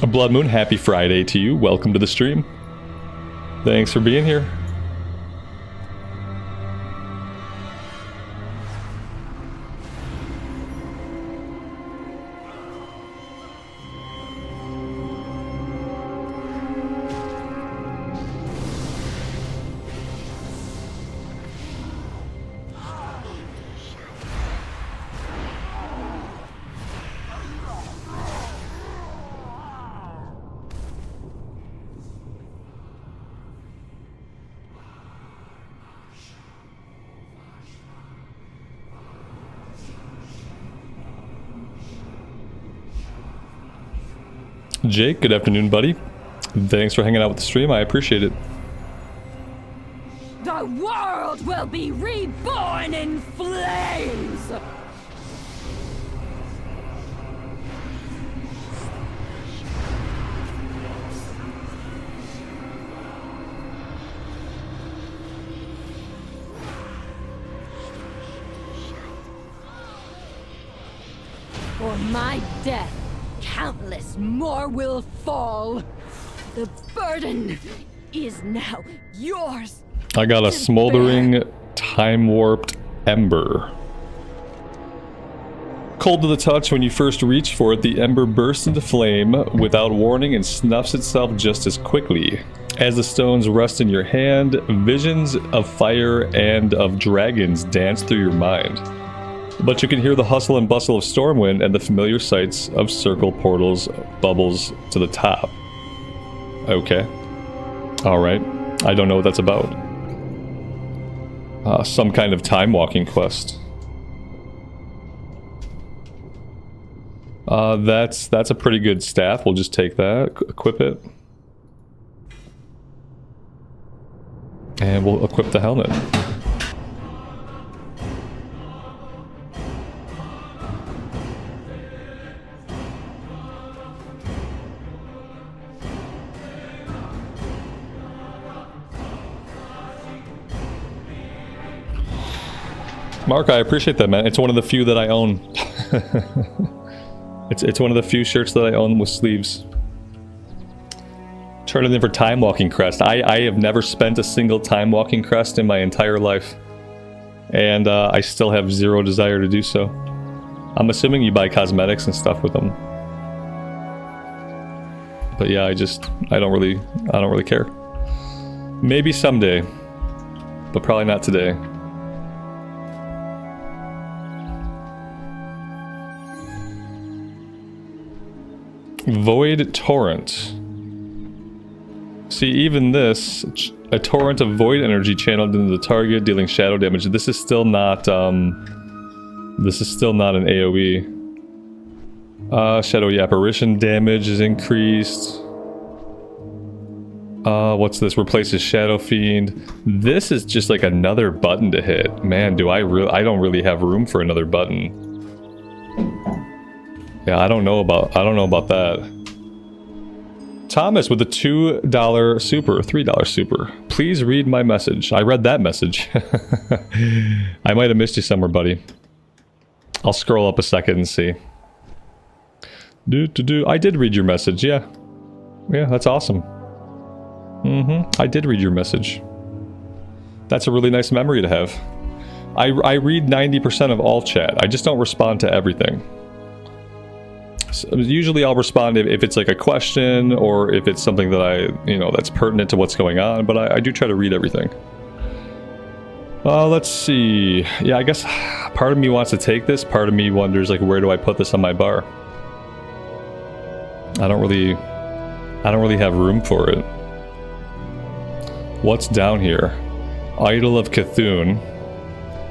A Blood Moon, happy Friday to you. Welcome to the stream. Thanks for being here. Jake, good afternoon, buddy. Thanks for hanging out with the stream. I appreciate it. The world will be reborn in flames! For my death, countless more will fall. The burden is now yours. I got a smoldering, time-warped ember. Cold to the touch, when you first reach for it, the ember bursts into flame without warning and snuffs itself just as quickly. As the stones rest in your hand, visions of fire and of dragons dance through your mind. But you can hear the hustle and bustle of Stormwind and the familiar sights of circle portals, bubbles to the top. Okay. Alright. I don't know what that's about. Some kind of time-walking quest. That's a pretty good staff. We'll just take that, equip it. And we'll equip the helmet. Mark, I appreciate that, man. It's one of the few that I own. It's one of the few shirts that I own with sleeves. Turn it in for Time Walking Crest. I have never spent a single Time Walking Crest in my entire life. And I still have zero desire to do so. I'm assuming you buy cosmetics and stuff with them. But yeah, I don't really care. Maybe someday. But probably not today. Void Torrent. See, even this, a torrent of void energy channeled into the target, dealing shadow damage. This is still not an AoE. Shadowy apparition damage is increased. What's this? Replaces Shadow Fiend. This is just like another button to hit. Man, I don't really have room for another button. Yeah, I don't know about that. Thomas with a $2 super, $3 super. Please read my message. I read that message. I might have missed you somewhere, buddy. I'll scroll up a second and see. I did read your message, yeah. Yeah, that's awesome. I did read your message. That's a really nice memory to have. I read 90% of all chat. I just don't respond to everything. So usually I'll respond if it's like a question or if it's something that that's pertinent to what's going on, but I do try to read everything. Let's see. Yeah, I guess part of me wants to take this, part of me wonders like, where do I put this on my bar? I don't really have room for it. What's down here? Idol of Cthulhu.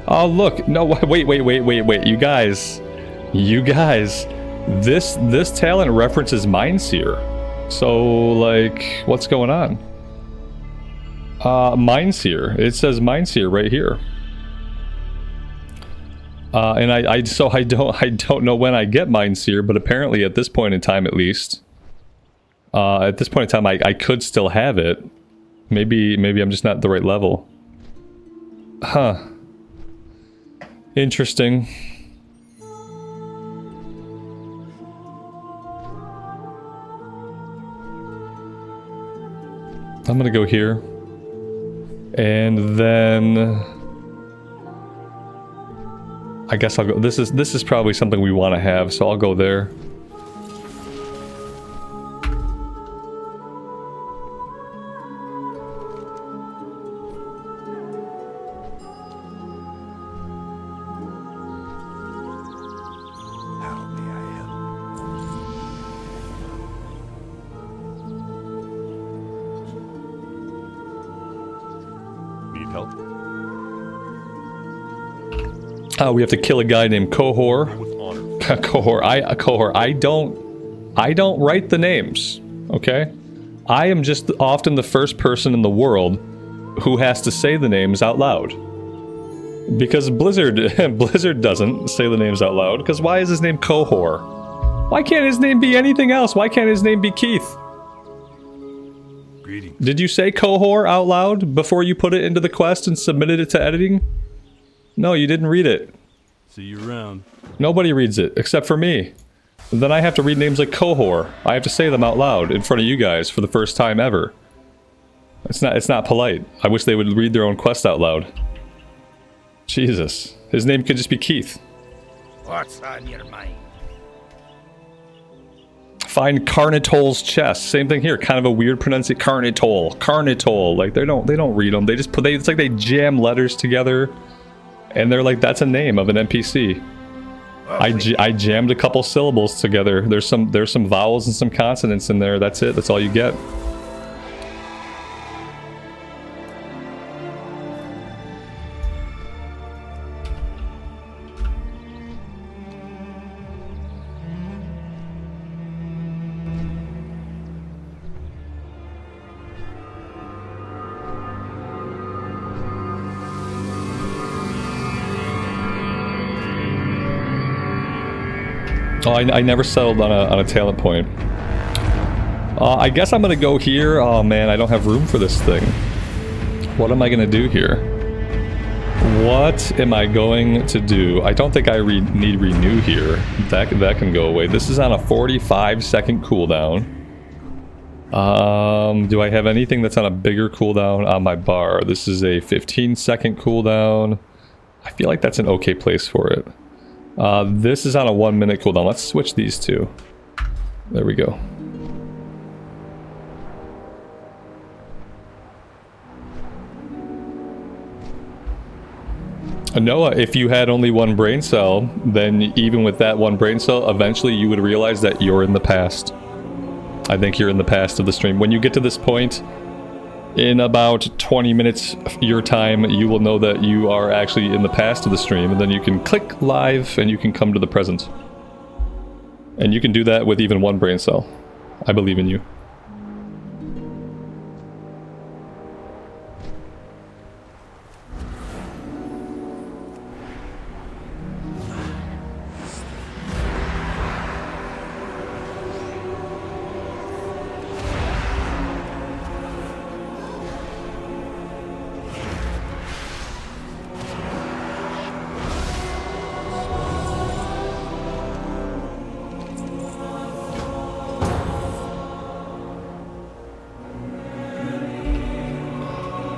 Oh look, no, wait, you guys. This talent references Mindseer. So, like, what's going on? Mindseer. It says Mindseer right here. And I don't know when I get Mindseer, but apparently at this point in time, at least, at this point in time, I could still have it. Maybe I'm just not at the right level. Huh. Interesting. I'm gonna go here. And then I guess I'll go. This is probably something we want to have, so I'll go there. How may I help? Need help? We have to kill a guy named Kohor. With honor. Kohor. I don't write the names. Okay, I am just often the first person in the world who has to say the names out loud. Because Blizzard doesn't say the names out loud. Because why is his name Kohor? Why can't his name be anything else? Why can't his name be Keith? Greetings. Did you say Kohor out loud before you put it into the quest and submitted it to editing? No, you didn't read it. See you around. Nobody reads it, except for me. And then I have to read names like Kohor. I have to say them out loud in front of you guys for the first time ever. It's not polite. I wish they would read their own quest out loud. Jesus. His name could just be Keith. What's on your mind? Find Carnitol's chest. Same thing here. Kind of a weird pronunciation. Carnitol. Like they don't read them. They just put it's like they jam letters together. And they're like, that's a name of an NPC. I jammed a couple syllables together. There's some vowels and some consonants in there. That's it. That's all you get. Oh, I never settled on a talent point. I guess I'm gonna go here. Oh man, I don't have room for this thing. What am I gonna do here? What am I going to do? I don't think I need renew here. That can go away. This is on a 45-second cooldown. Do I have anything that's on a bigger cooldown on my bar? This is a 15-second cooldown. I feel like that's an okay place for it. This is on a 1-minute cooldown. Let's switch these two. There we go. Noah, if you had only one brain cell, then even with that one brain cell, eventually you would realize that you're in the past. I think you're in the past of the stream. When you get to this point, in about 20 minutes your time, you will know that you are actually in the past of the stream, and then you can click live and you can come to the present. And you can do that with even one brain cell. I believe in you.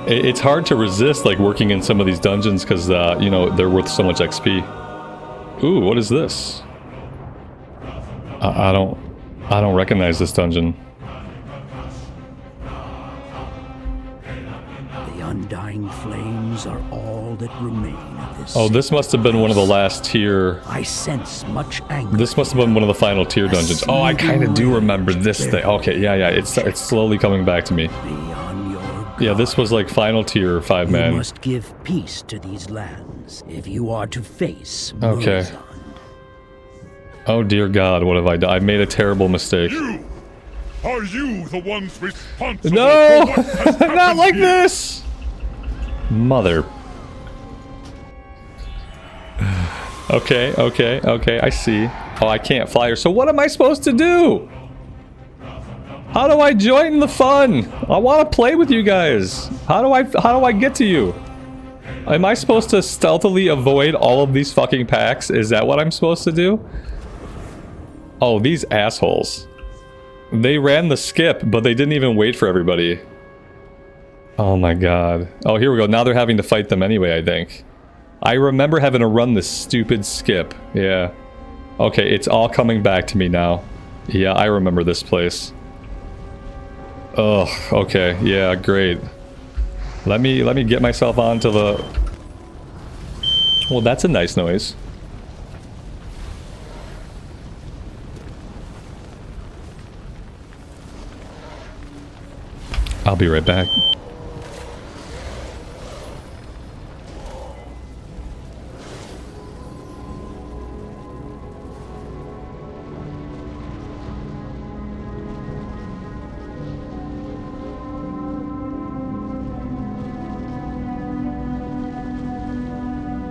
It's hard to resist, like, working in some of these dungeons because, you know, they're worth so much XP. Ooh, what is this? I don't recognize this dungeon. The undying flames are all that remain of this. Oh, this must have been one of the last tier. I sense much anger. This must have been one of the final tier dungeons. Oh, I kind of do remember this thing. Okay, yeah, it's slowly coming back to me. Yeah, this was like final tier 5-man. You must give peace to these lands if you are to face Okay. Morzan. Oh dear God, what have I done? I made a terrible mistake. You! Are you the ones responsible No! for what has Not happened like here? this! Mother. Okay, I see. Oh, I can't fly her. So what am I supposed to do? How do I join the fun? I want to play with you guys. How do I get to you? Am I supposed to stealthily avoid all of these fucking packs? Is that what I'm supposed to do? Oh, these assholes. They ran the skip, but they didn't even wait for everybody. Oh my God. Oh, here we go. Now they're having to fight them anyway, I think. I remember having to run this stupid skip. Yeah. Okay, it's all coming back to me now. Yeah, I remember this place. Oh, okay. Yeah, great. Let me get myself onto the... Well, that's a nice noise. I'll be right back.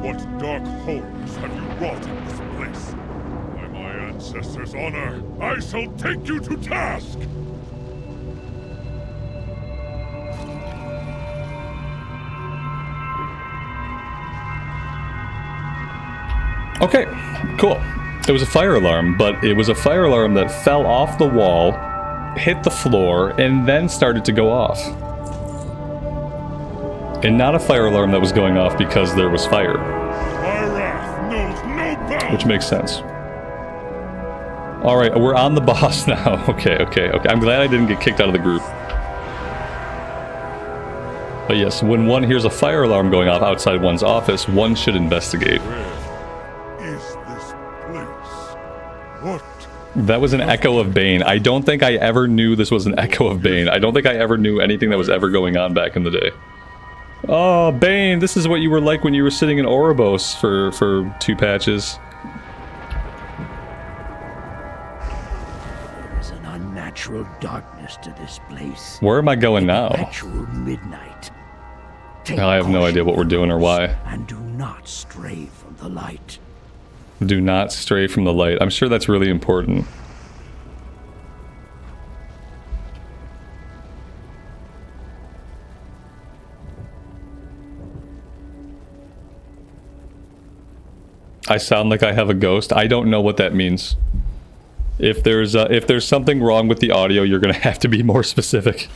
What dark horrors have you wrought in this place? By my ancestors' honor, I shall take you to task! Okay, cool. It was a fire alarm, but it was a fire alarm that fell off the wall, hit the floor, and then started to go off. And not a fire alarm that was going off because there was fire. My wrath knows no bounds! Which makes sense. Alright, we're on the boss now. Okay. I'm glad I didn't get kicked out of the group. But yes, when one hears a fire alarm going off outside one's office, one should investigate. Where is this place? What? That was an echo of Bane. I don't think I ever knew this was an echo of Bane. I don't think I ever knew anything that was ever going on back in the day. Oh, Bane, this is what you were like when you were sitting in Ouroboros for 2 patches. There is an unnatural darkness to this place. Where am I going now? Perpetual midnight. Take I have no caution, idea what we're doing or why. and do not stray from the light. Do not stray from the light. I'm sure that's really important. I sound like I have a ghost. I don't know what that means. If there's something wrong with the audio, you're gonna have to be more specific.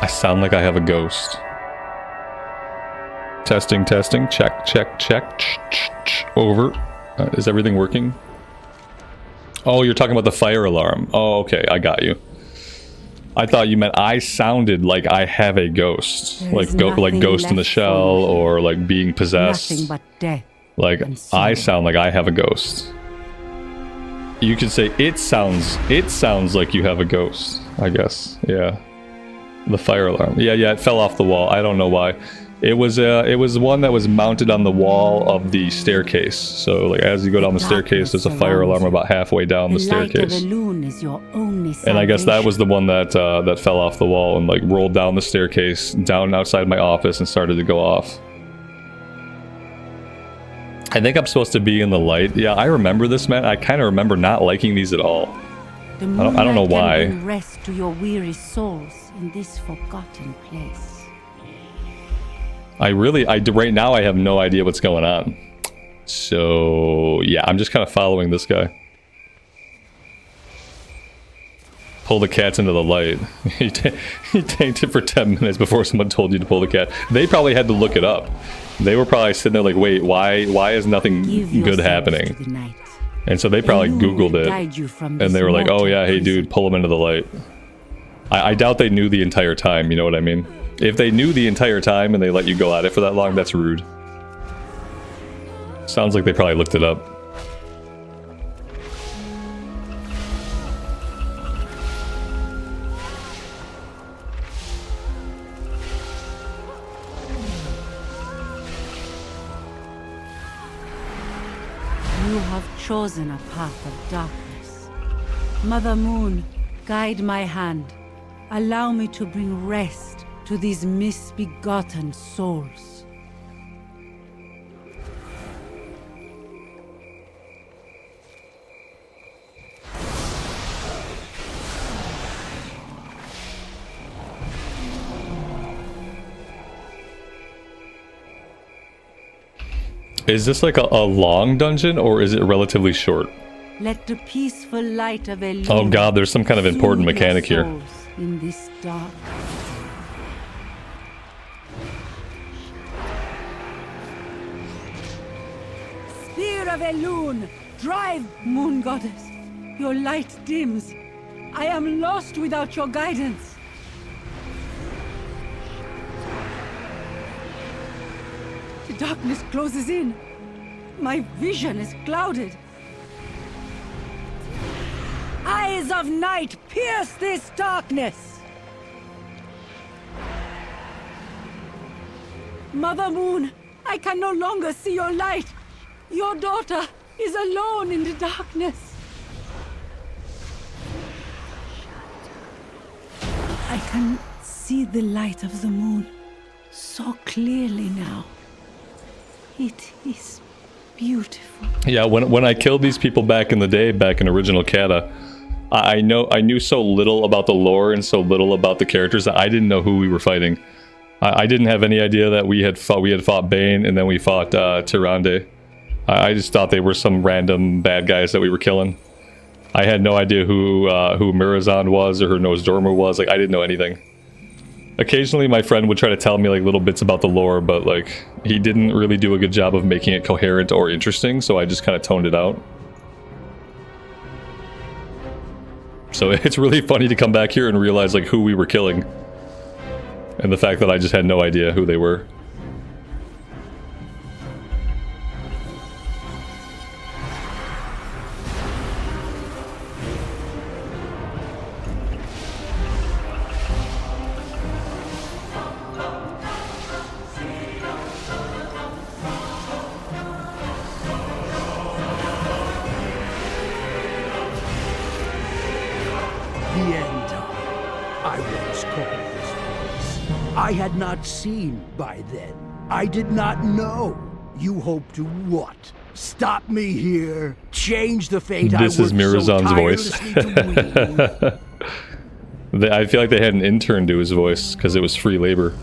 I sound like I have a ghost. Testing. Check. Over. Is everything working? Oh, you're talking about the fire alarm. Oh, okay, I got you. I thought you meant I sounded like I have a ghost, like Ghost in the Shell, or like being possessed. Nothing but death. Like and sorrow. I sound like I have a ghost. You could say it sounds like you have a ghost. I guess, yeah. The fire alarm. Yeah, it fell off the wall. I don't know why. It was one that was mounted on the wall of the staircase. So like as you go down the staircase, there's a fire alarm about halfway down the The light of staircase. the moon is your only And I guess that was salvation. the one that that fell off the wall and like rolled down the staircase, down outside my office, and started to go off. I think I'm supposed to be in the light. Yeah, I remember this, man. I kind of remember not liking these at all. The I don't know moonlight why. can bring rest to your weary souls in this forgotten place. Right now I have no idea what's going on. So, yeah, I'm just kind of following this guy. Pull the cats into the light. He tanked it for 10 minutes before someone told you to pull the cat. They probably had to look it up. They were probably sitting there like, wait, why is nothing Give good yourselves happening? to the night. And so they probably The moon will Googled guide it. you from And they this were like, oh mortal yeah, hey prison. dude, pull them into the light. I doubt they knew the entire time, you know what I mean? If they knew the entire time and they let you go at it for that long, that's rude. Sounds like they probably looked it up. You have chosen a path of darkness. Mother Moon, guide my hand. Allow me to bring rest to these misbegotten souls. Is this like a long dungeon, or is it relatively short? Let the peaceful light of Elune Oh god, there's some kind of important soothe your mechanic here. souls in this dark. Spear of Elune, drive, Moon Goddess. Your light dims. I am lost without your guidance. The darkness closes in. My vision is clouded. Eyes of night, pierce this darkness! Mother Moon, I can no longer see your light. Your daughter is alone in the darkness. I can see the light of the moon so clearly now. It is beautiful. Yeah, when I killed these people back in the day, back in original Cata, I knew so little about the lore and so little about the characters that I didn't know who we were fighting. I didn't have any idea that we had fought Bane and then we fought Tyrande. I just thought they were some random bad guys that we were killing. I had no idea who Mirazon was or who Nozdormu was. Like, I didn't know anything. Occasionally my friend would try to tell me like little bits about the lore, but like he didn't really do a good job of making it coherent or interesting, so I just kind of toned it out. So it's really funny to come back here and realize like who we were killing. And the fact that I just had no idea who they were. The end. I once called this place. I had not seen by then. I did not know. You hope to what? Stop me here? Change the fate I This is worked so Mirazon's voice. tirelessly to weave? I feel like they had an intern do his voice because it was free labor.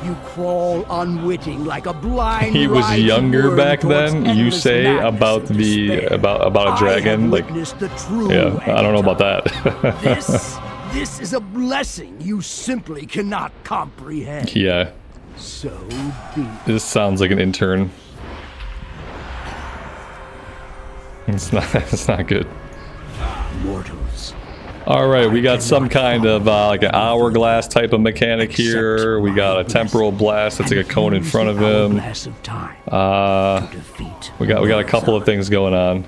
You crawl unwitting like a blind. He was rising younger worm back towards then. You endless say madness about and the despair. about a dragon, I have like witnessed the true yeah, I don't know about end. that. This is a blessing you simply cannot comprehend. Yeah, So be it. this sounds like an intern. It's not good. Mortals. All right, we got some kind of like an hourglass type of mechanic here. We got a temporal blast that's like a cone in front of him. We got a couple of things going on.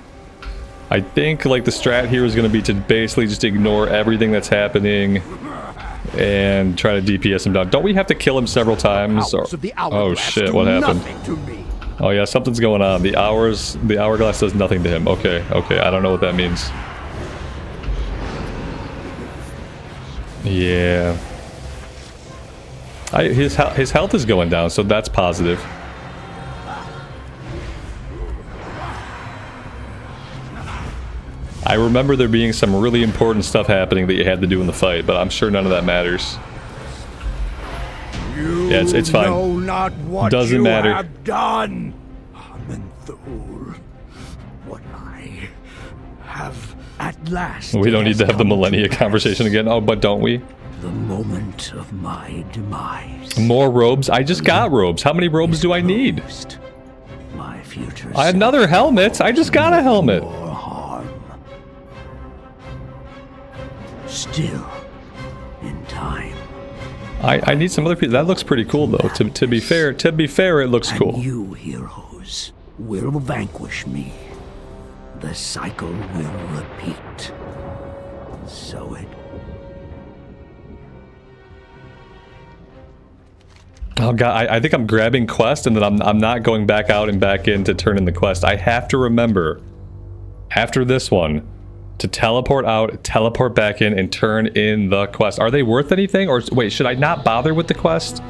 I think like the strat here is going to be to basically just ignore everything that's happening and try to DPS him down. Don't we have to kill him several times? Or, oh shit, what happened? Oh yeah, something's going on. The hourglass does nothing to him. Okay, I don't know what that means. Yeah. His health is going down, so that's positive. I remember there being some really important stuff happening that you had to do in the fight, but I'm sure none of that matters. Yeah, it's fine. Know not what Doesn't you matter. have done. Amenthul. What I have at last. We don't need to have the come millennia pass. conversation again. Oh, but don't we? The moment of my demise. More robes? I just got robes. How many robes do I need? My future. I had another helmet. I just got a helmet. More harm. Still, in time. I need some other people. That looks pretty cool, though. To be fair, it looks cool. And you heroes will vanquish me. The cycle will repeat. So it. Oh god, I think I'm grabbing quest and then I'm not going back out and back in to turn in the quest. I have to remember after this one to teleport out, teleport back in, and turn in the quest. Are they worth anything? Or wait, should I not bother with the quest?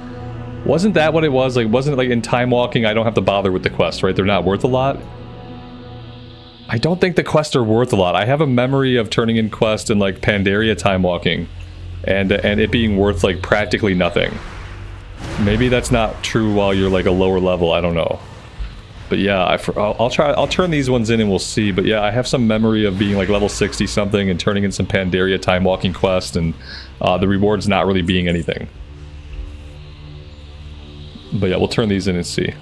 Wasn't that what it was? Like, wasn't it like in time walking I don't have to bother with the quest, right? They're not worth a lot? I don't think the quests are worth a lot. I have a memory of turning in quest in like Pandaria time walking and it being worth like practically nothing. Maybe that's not true while you're like a lower level, I don't know. But yeah, I'll turn these ones in and we'll see. But yeah, I have some memory of being like level 60 something and turning in some Pandaria time walking quest and the rewards not really being anything. But yeah, we'll turn these in and see.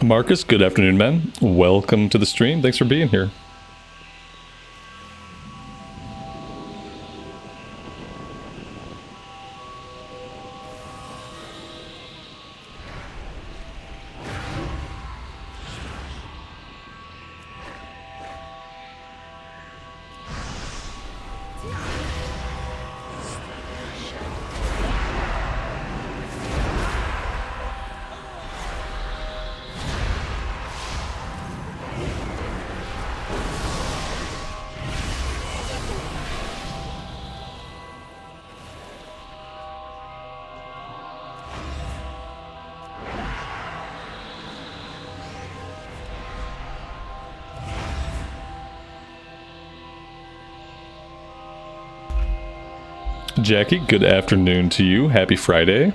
Marcus, good afternoon, man. Welcome to the stream. Thanks for being here. Jackie, good afternoon to you. Happy Friday.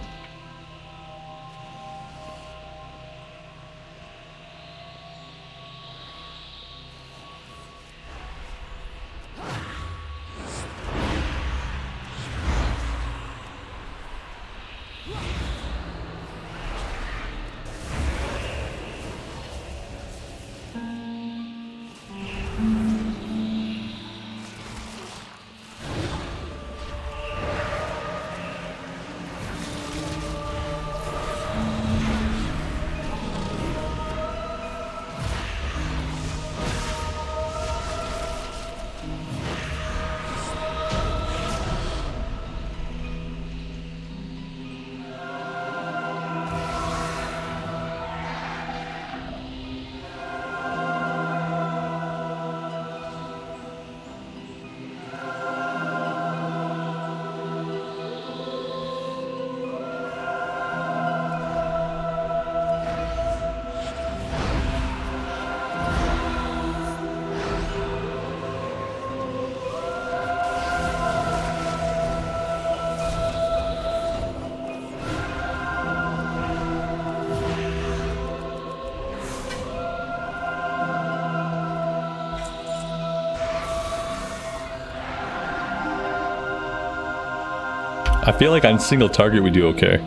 I feel like on single target we do okay.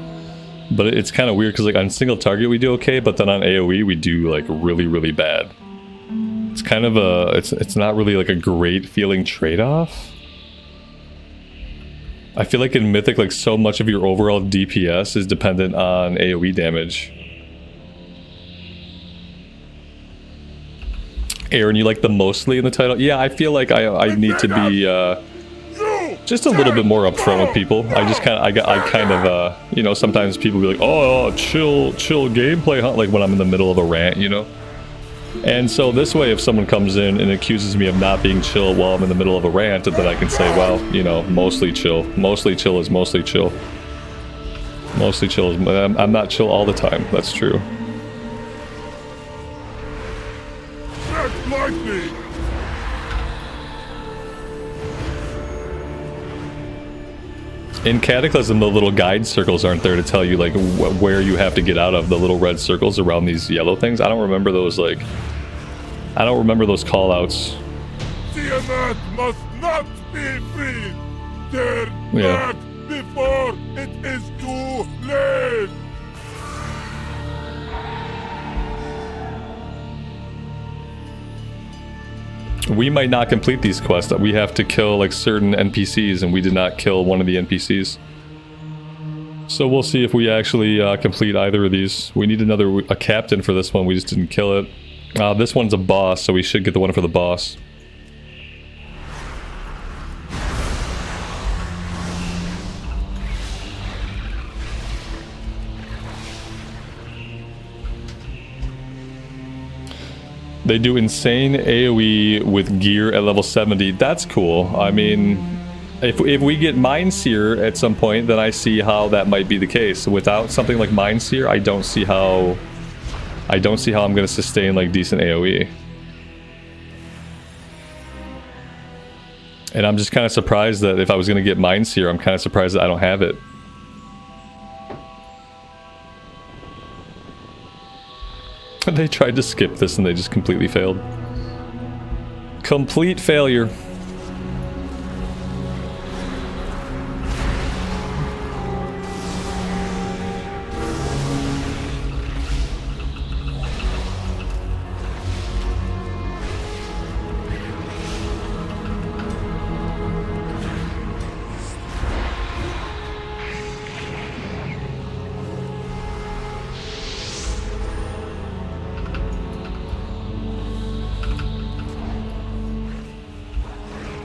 But it's kind of weird because like on single target we do okay, but then on AoE we do like really, really bad. It's kind of a, it's not really like a great feeling trade-off. I feel like in Mythic, like so much of your overall DPS is dependent on AoE damage. Aaron, you like the mostly in the title? Yeah, I feel like I need to be just a little bit more upfront with people. I just kind of, you know, sometimes people be like, oh, chill gameplay, huh? Like when I'm in the middle of a rant, you know? And so this way, if someone comes in and accuses me of not being chill while I'm in the middle of a rant, then I can say, well, you know, mostly chill. Mostly chill is mostly chill. Mostly chill is, I'm not chill all the time. That's true. Lightning! In Cataclysm, the little guide circles aren't there to tell you like where you have to get out of. The little red circles around these yellow things. I don't remember those like. I don't remember those callouts. Tiamat must not be freed. Dare Yeah. not before it is too late. We might not complete these quests. We have to kill like certain NPCs, and we did not kill one of the NPCs. So we'll see if we actually complete either of these. We need a captain for this one. We just didn't kill it. This one's a boss, so we should get the one for the boss. They do insane AoE with gear at level 70. That's cool. I mean, if we get Mind Seer at some point, then I see how that might be the case. Without something like Mind Seer, I don't see how I'm going to sustain like decent AoE. And I'm just kind of surprised that if I was going to get Mind Seer, I'm kind of surprised that I don't have it. They tried to skip this and they just completely failed. Complete failure.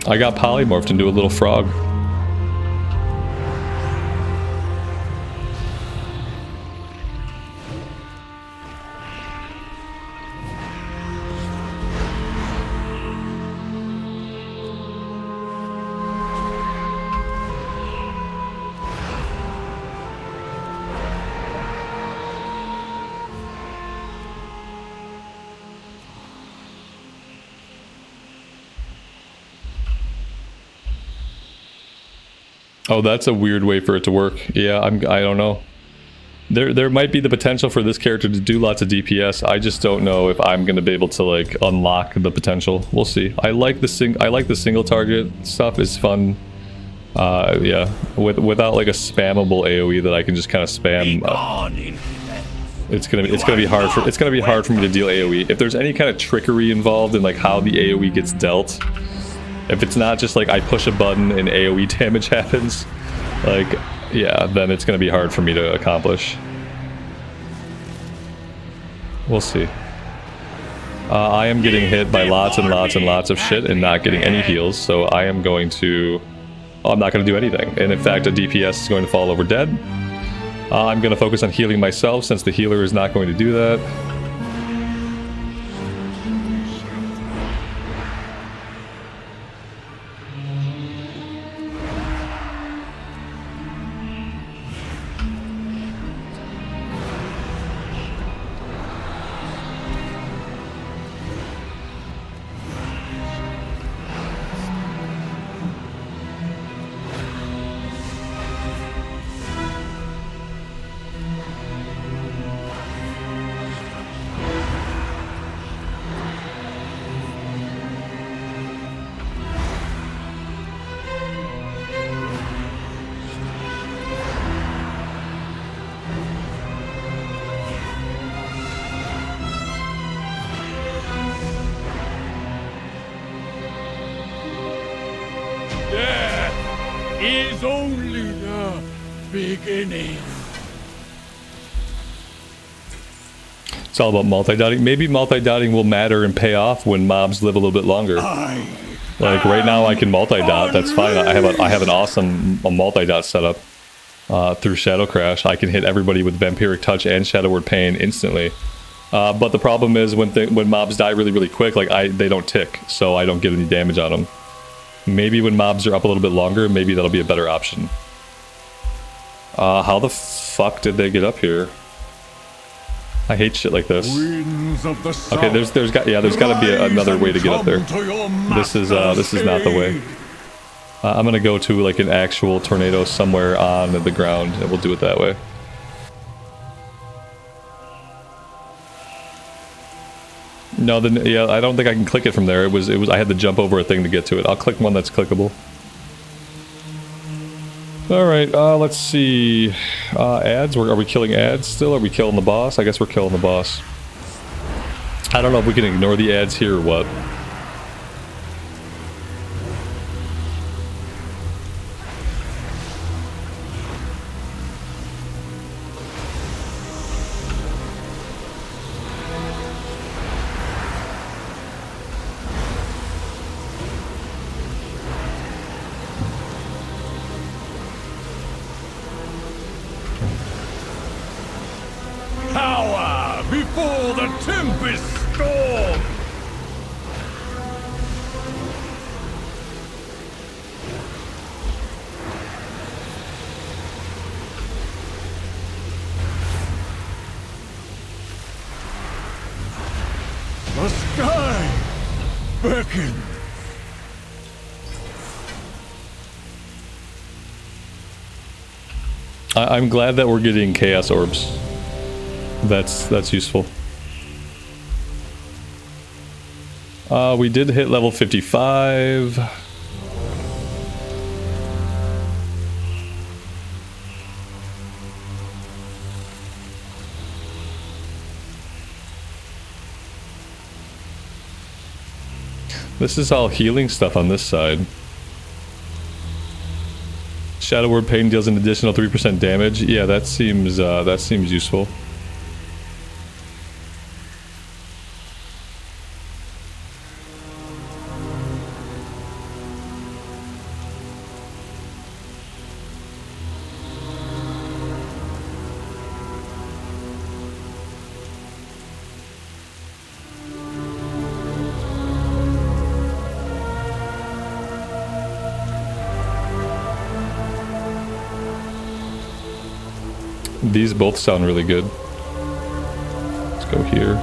I got polymorphed into a little frog. Oh, that's a weird way for it to work. Yeah, I don't know. There might be the potential for this character to do lots of DPS. I just don't know if I'm going to be able to like unlock the potential. We'll see. I like the single target stuff. It's fun. Yeah, without like a spammable AoE that I can just kind of spam. It's gonna be hard for me to deal AoE. If there's any kind of trickery involved in like how the AoE gets dealt. If it's not just like I push a button and AoE damage happens, like, yeah, then it's going to be hard for me to accomplish. We'll see. I am getting hit by lots and lots and lots of shit and not getting any heals, so I am going to... I'm not going to do anything. And in fact, a DPS is going to fall over dead. I'm going to focus on healing myself since the healer is not going to do that. beginning. It's all about multi-dotting. Maybe multi-dotting will matter and pay off when mobs live a little bit longer. Like right now I can multi-dot, that's fine. I have an awesome multi-dot setup through Shadow Crash. I can hit everybody with Vampiric Touch and Shadow Word Pain instantly. But the problem is when mobs die really quick, like they don't tick, so I don't get any damage on them. Maybe when mobs are up a little bit longer, maybe that'll be a better option. How the fuck did they get up here? I hate shit like this. Okay, there's got to be another way to get up there. This is not the way. I'm gonna go to like an actual tornado somewhere on the ground, and we'll do it that way. No, yeah, I don't think I can click it from there. It was I had to jump over a thing to get to it. I'll click one that's clickable. Alright, let's see. Ads? Are we killing ads still? Are we killing the boss? I guess we're killing the boss. I don't know if we can ignore the ads here or what. Before the tempest storm! The sky beckons. I'm glad that we're getting Chaos Orbs. That's useful. We did hit level 55. This is all healing stuff on this side. Shadow Word Pain deals an additional 3% damage. Yeah, that seems useful. These both sound really good. Let's go here.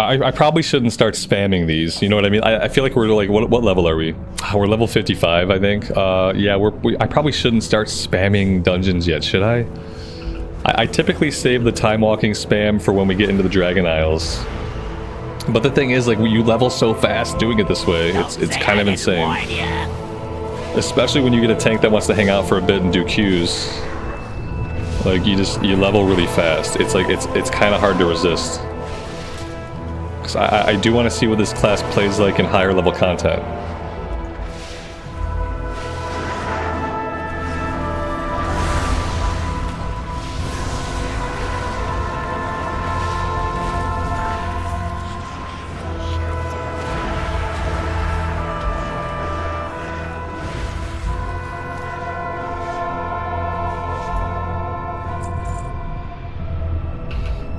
I probably shouldn't start spamming these, you know what I mean? I feel like we're like, what level are we? We're level 55, I think. Yeah, I probably shouldn't start spamming dungeons yet, should I? I typically save the time walking spam for when we get into the Dragon Isles. But the thing is, like, you level so fast doing it this way, it's kind of insane. Especially when you get a tank that wants to hang out for a bit and do Qs. Like, you level really fast. It's like, it's kind of hard to resist. I do want to see what this class plays like in higher level content.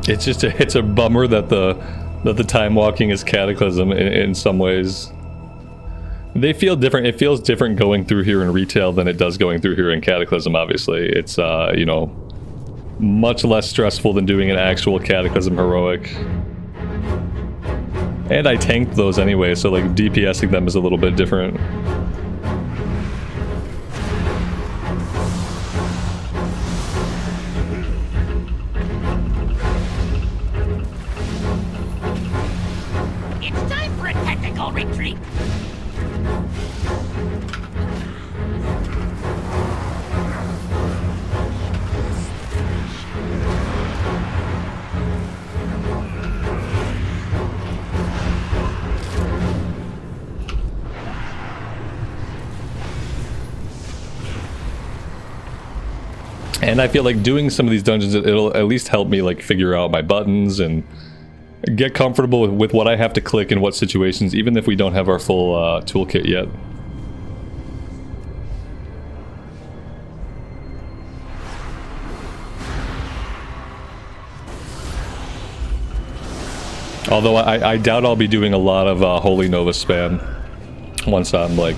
It's a bummer that the time walking is Cataclysm in some ways. They feel different. It feels different going through here in retail than it does going through here in Cataclysm, obviously. It's, you know, much less stressful than doing an actual Cataclysm heroic. And I tanked those anyway, so like DPSing them is a little bit different. It's time for a tactical retreat. And I feel like doing some of these dungeons, it'll at least help me like figure out my buttons and get comfortable with what I have to click in what situations, even if we don't have our full toolkit yet. Although I doubt I'll be doing a lot of Holy Nova spam once I'm like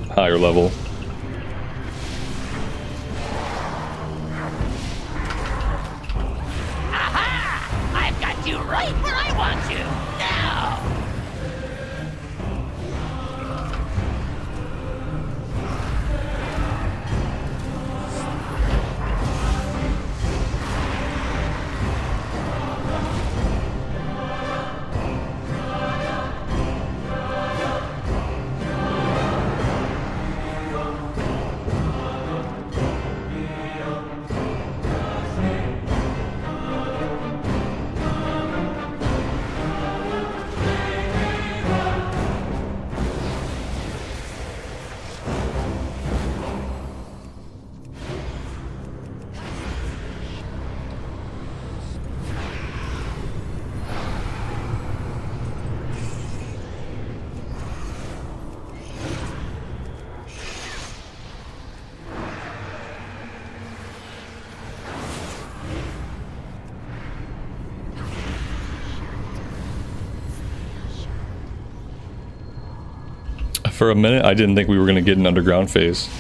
higher level. Right where I want you, now! For a minute, I didn't think we were going to get an underground phase.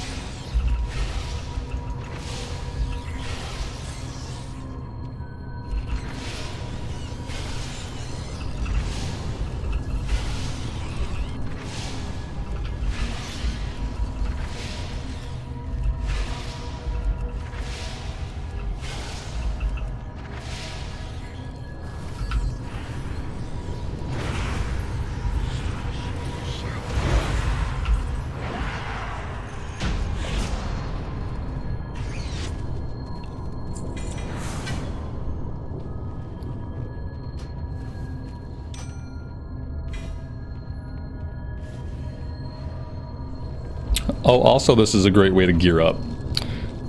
Oh, also this is a great way to gear up.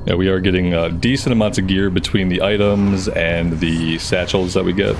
Yeah, we are getting decent amounts of gear between the items and the satchels that we get.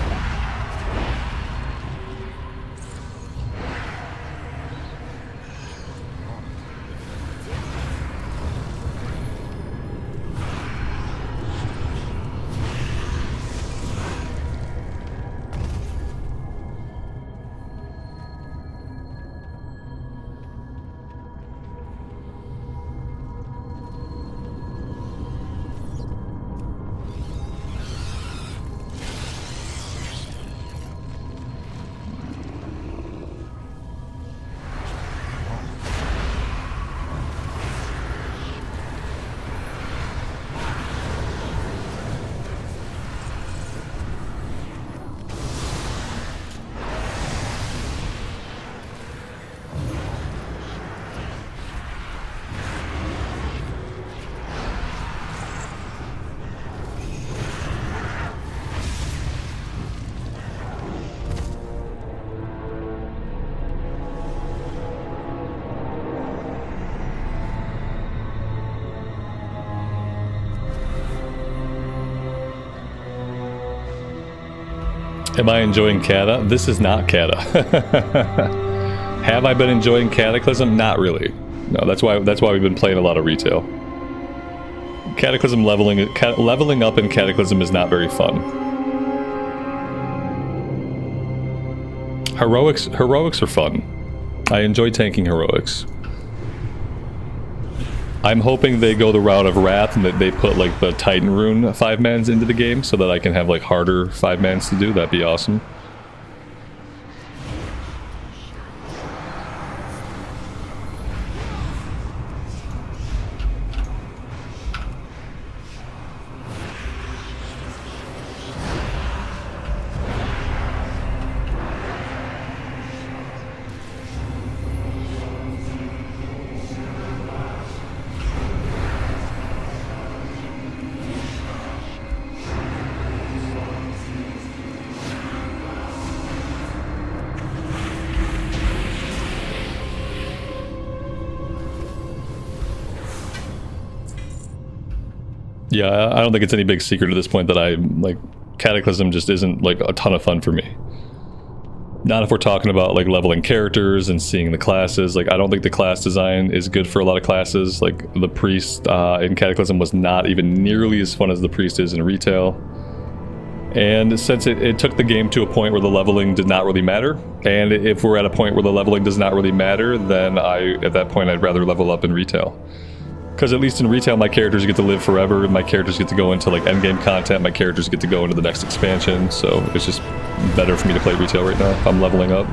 Am I enjoying Cata? This is not Cata. Have I been enjoying Cataclysm? Not really. No, that's why we've been playing a lot of retail. Cataclysm leveling up in Cataclysm is not very fun. Heroics are fun. I enjoy tanking heroics. I'm hoping they go the route of Wrath and that they put like the Titan rune 5-mans into the game so that I can have like harder 5-mans to do. That'd be awesome. Yeah, I don't think it's any big secret at this point that I, like, Cataclysm just isn't, like, a ton of fun for me. Not if we're talking about, like, leveling characters and seeing the classes. Like, I don't think the class design is good for a lot of classes. Like, the Priest in Cataclysm was not even nearly as fun as the Priest is in retail. And since it took the game to a point where the leveling did not really matter, and if we're at a point where the leveling does not really matter, then at that point I'd rather level up in retail. Because at least in retail my characters get to live forever, my characters get to go into like endgame content, my characters get to go into the next expansion, so it's just better for me to play retail right now if I'm leveling up.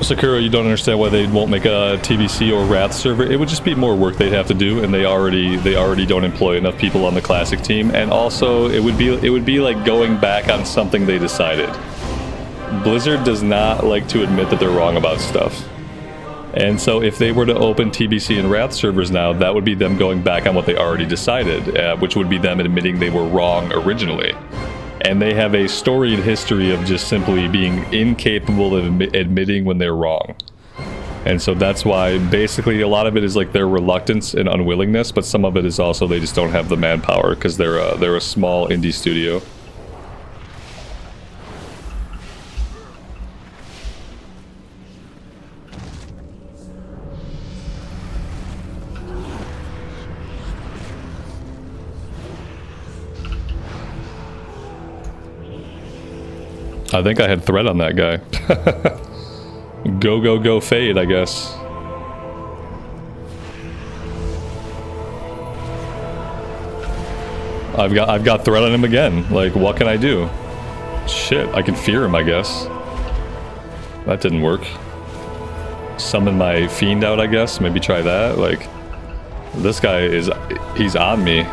Sakura, you don't understand why they won't make a TBC or Wrath server. It would just be more work they'd have to do, and they already don't employ enough people on the classic team. And also, it would be like going back on something they decided. Blizzard does not like to admit that they're wrong about stuff. And so if they were to open TBC and Wrath servers now, that would be them going back on what they already decided, which would be them admitting they were wrong originally. And they have a storied history of just simply being incapable of admitting when they're wrong. And so that's why basically a lot of it is like their reluctance and unwillingness, but some of it is also they just don't have the manpower because they're a small indie studio. I think I had threat on that guy. Go fade, I guess. I've got threat on him again. Like, what can I do? Shit, I can fear him, I guess. That didn't work. Summon my fiend out, I guess. Maybe try that. Like, this guy he's on me.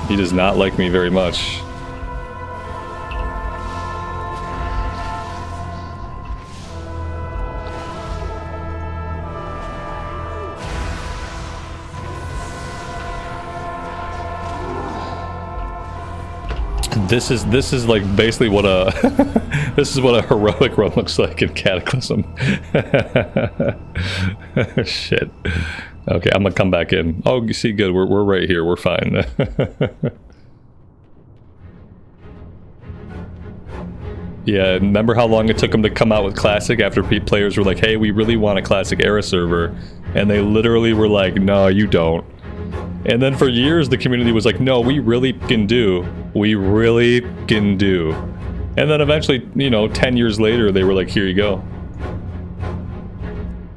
He does not like me very much. This is like basically what a this is what a heroic run looks like in Cataclysm. Shit. Okay, I'm gonna come back in. Oh, you see, good. We're right here. We're fine. Yeah, remember how long it took them to come out with Classic after players were like, "Hey, we really want a Classic era server," and they literally were like, "No, you don't." And then for years, the community was like, no, we really can do. We really can do. And then eventually, you know, 10 years later, they were like, here you go.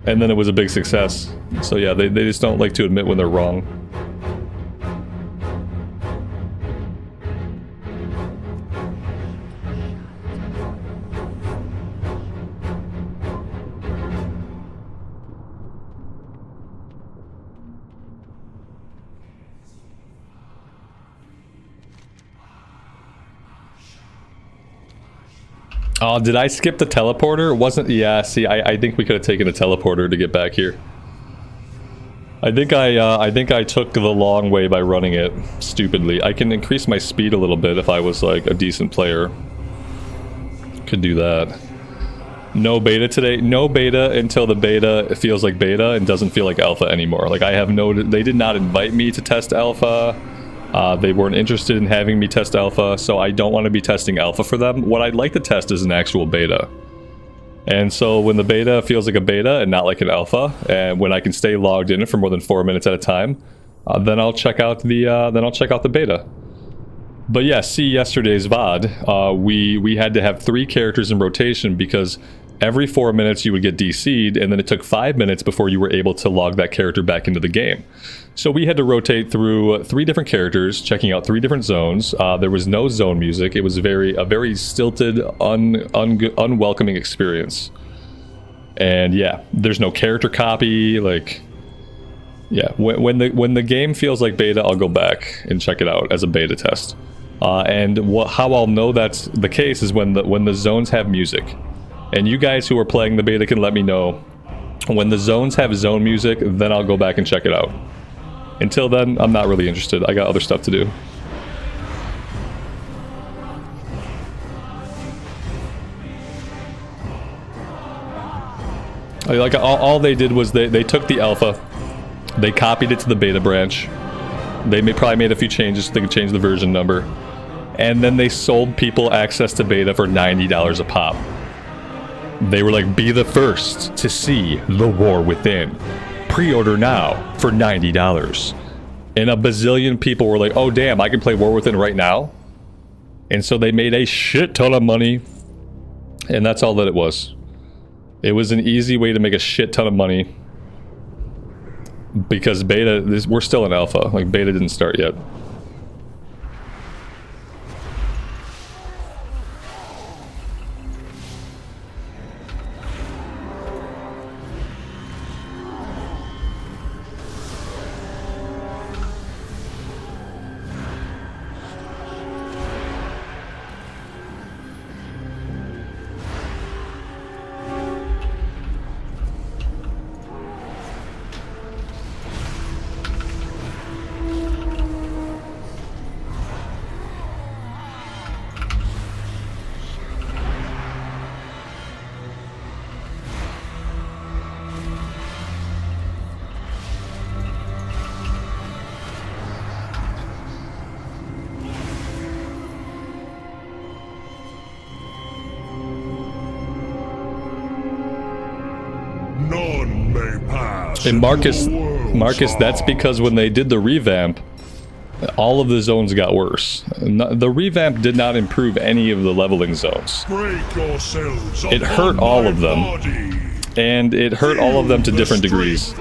And then it was a big success. So yeah, they just don't like to admit when they're wrong. Oh, did I skip the teleporter? It wasn't... Yeah, see, I think we could have taken a teleporter to get back here. I think I took the long way by running it stupidly. I can increase my speed a little bit if I was, like, a decent player. Could do that. No beta today. No beta until the beta feels like beta and doesn't feel like alpha anymore. Like, I have no... They did not invite me to test alpha. They weren't interested in having me test alpha, so I don't want to be testing alpha for them. What I'd like to test is an actual beta. And so when the beta feels like a beta and not like an alpha, and when I can stay logged in for more than 4 minutes at a time, then I'll check out the beta. But yeah, see yesterday's VOD, we had to have 3 characters in rotation because every 4 minutes you would get DC'd, and then it took 5 minutes before you were able to log that character back into the game. So we had to rotate through 3 different characters, checking out 3 different zones. There was no zone music. It was a very stilted, unwelcoming experience. And yeah, there's no character copy. Like, yeah, when the game feels like beta, I'll go back and check it out as a beta test. And how I'll know that's the case is when the zones have music. And you guys who are playing the beta can let me know when the zones have zone music. Then I'll go back and check it out. Until then, I'm not really interested. I got other stuff to do. Like all they did was they took the alpha, they copied it to the beta branch. They probably made a few changes so they could change the version number, and then they sold people access to beta for $90 a pop. They were like, be the first to see The War Within. Pre-order now for $90. And a bazillion people were like, oh damn, I can play War Within right now? And so they made a shit ton of money. And that's all that it was. It was an easy way to make a shit ton of money. Because beta, we're still in alpha. Like, beta didn't start yet. None may pass. And Marcus, Marcus, that's because when they did the revamp, all of the zones got worse. The revamp did not improve any of the leveling zones. It hurt all of them. And it hurt all of them to different degrees.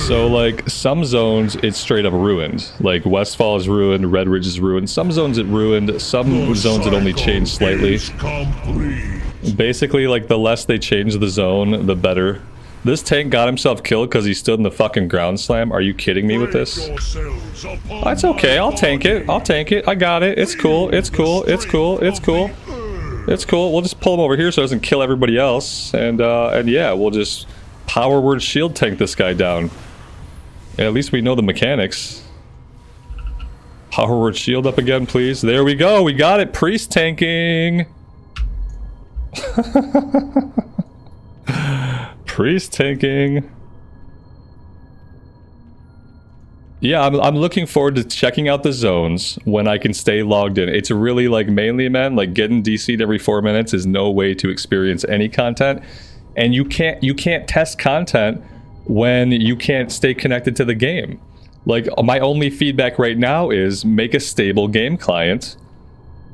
So like, some zones it's straight up ruined. Like Westfall is ruined, Red Ridge is ruined. Some zones it ruined, some zones it only changed slightly. Basically, like, the less they change the zone, the better. This tank got himself killed because he stood in the fucking ground slam. Are you kidding me with this? That's okay, I'll tank it. I'll tank it. I got it. It's cool. It's cool. It's cool. It's cool. It's cool. We'll just pull him over here so it doesn't kill everybody else. And yeah, we'll just power word shield tank this guy down. And at least we know the mechanics. Power word shield up again, please. There we go. We got it. Priest tanking. Priest tanking. Yeah, I'm looking forward to checking out the zones when I can stay logged in. It's really like, mainly, man, like getting DC'd every 4 minutes is no way to experience any content. And you can't test content when you can't stay connected to the game. Like, my only feedback right now is make a stable game client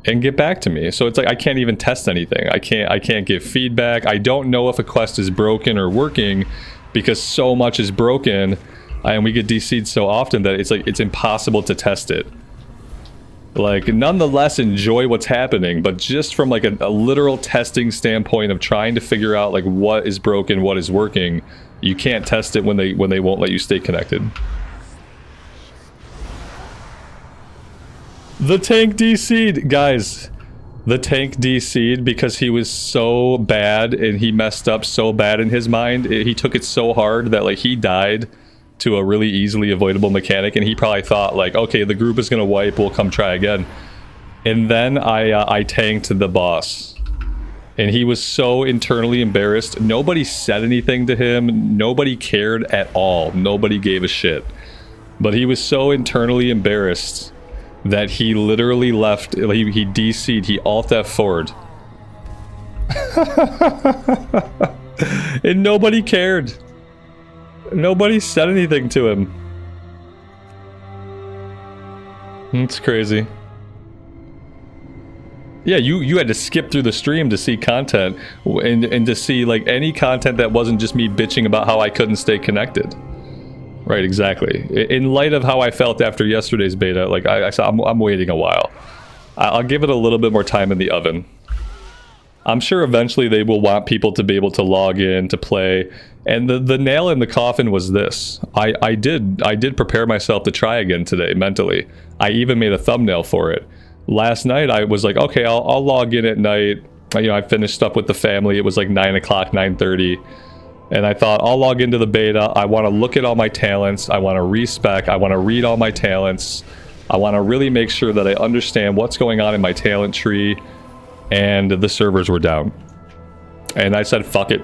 and get back to me. So it's like I can't even test anything. I can't give feedback. I don't know if a quest is broken or working because so much is broken and we get DC'd so often that it's like it's impossible to test it. Like, nonetheless, enjoy what's happening, but just from like a literal testing standpoint of trying to figure out like what is broken, what is working, you can't test it when they won't let you stay connected. The tank DC'd, guys. The tank DC'd because he was so bad and he messed up so bad in his mind. He took it so hard that like he died to a really easily avoidable mechanic, and he probably thought like, okay, the group is gonna wipe, we'll come try again. And then I tanked the boss. And he was so internally embarrassed. Nobody said anything to him. Nobody cared at all. Nobody gave a shit. But he was so internally embarrassed that he literally left. He DC'd. He Alt F4'd. And nobody cared. Nobody said anything to him. It's crazy. Yeah, you had to skip through the stream to see content and to see like any content that wasn't just me bitching about how I couldn't stay connected. Right, exactly. In light of how I felt after yesterday's beta, like I said, I'm waiting a while. I'll give it a little bit more time in the oven. I'm sure eventually they will want people to be able to log in to play. And the nail in the coffin was this. I did prepare myself to try again today mentally. I even made a thumbnail for it. Last night I was like, okay, I'll log in at night. You know, I finished up with the family. It was like 9 o'clock, 9:30. And I thought, I'll log into the beta. I want to look at all my talents. I want to respec. I want to read all my talents. I want to really make sure that I understand what's going on in my talent tree. And the servers were down. And I said, fuck it.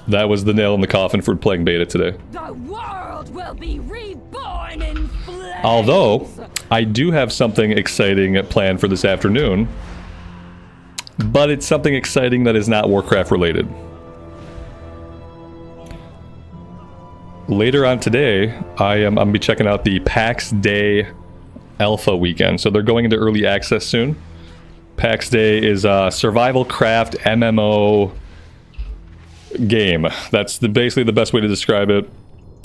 That was the nail in the coffin for playing beta today. The world will be reborn in flames. Although, I do have something exciting planned for this afternoon. But it's something exciting that is not Warcraft related. Later on today, I'm going to be checking out the PAX Day Alpha weekend. So they're going into early access soon. PAX Day is a survival craft MMO game. That's basically the best way to describe it.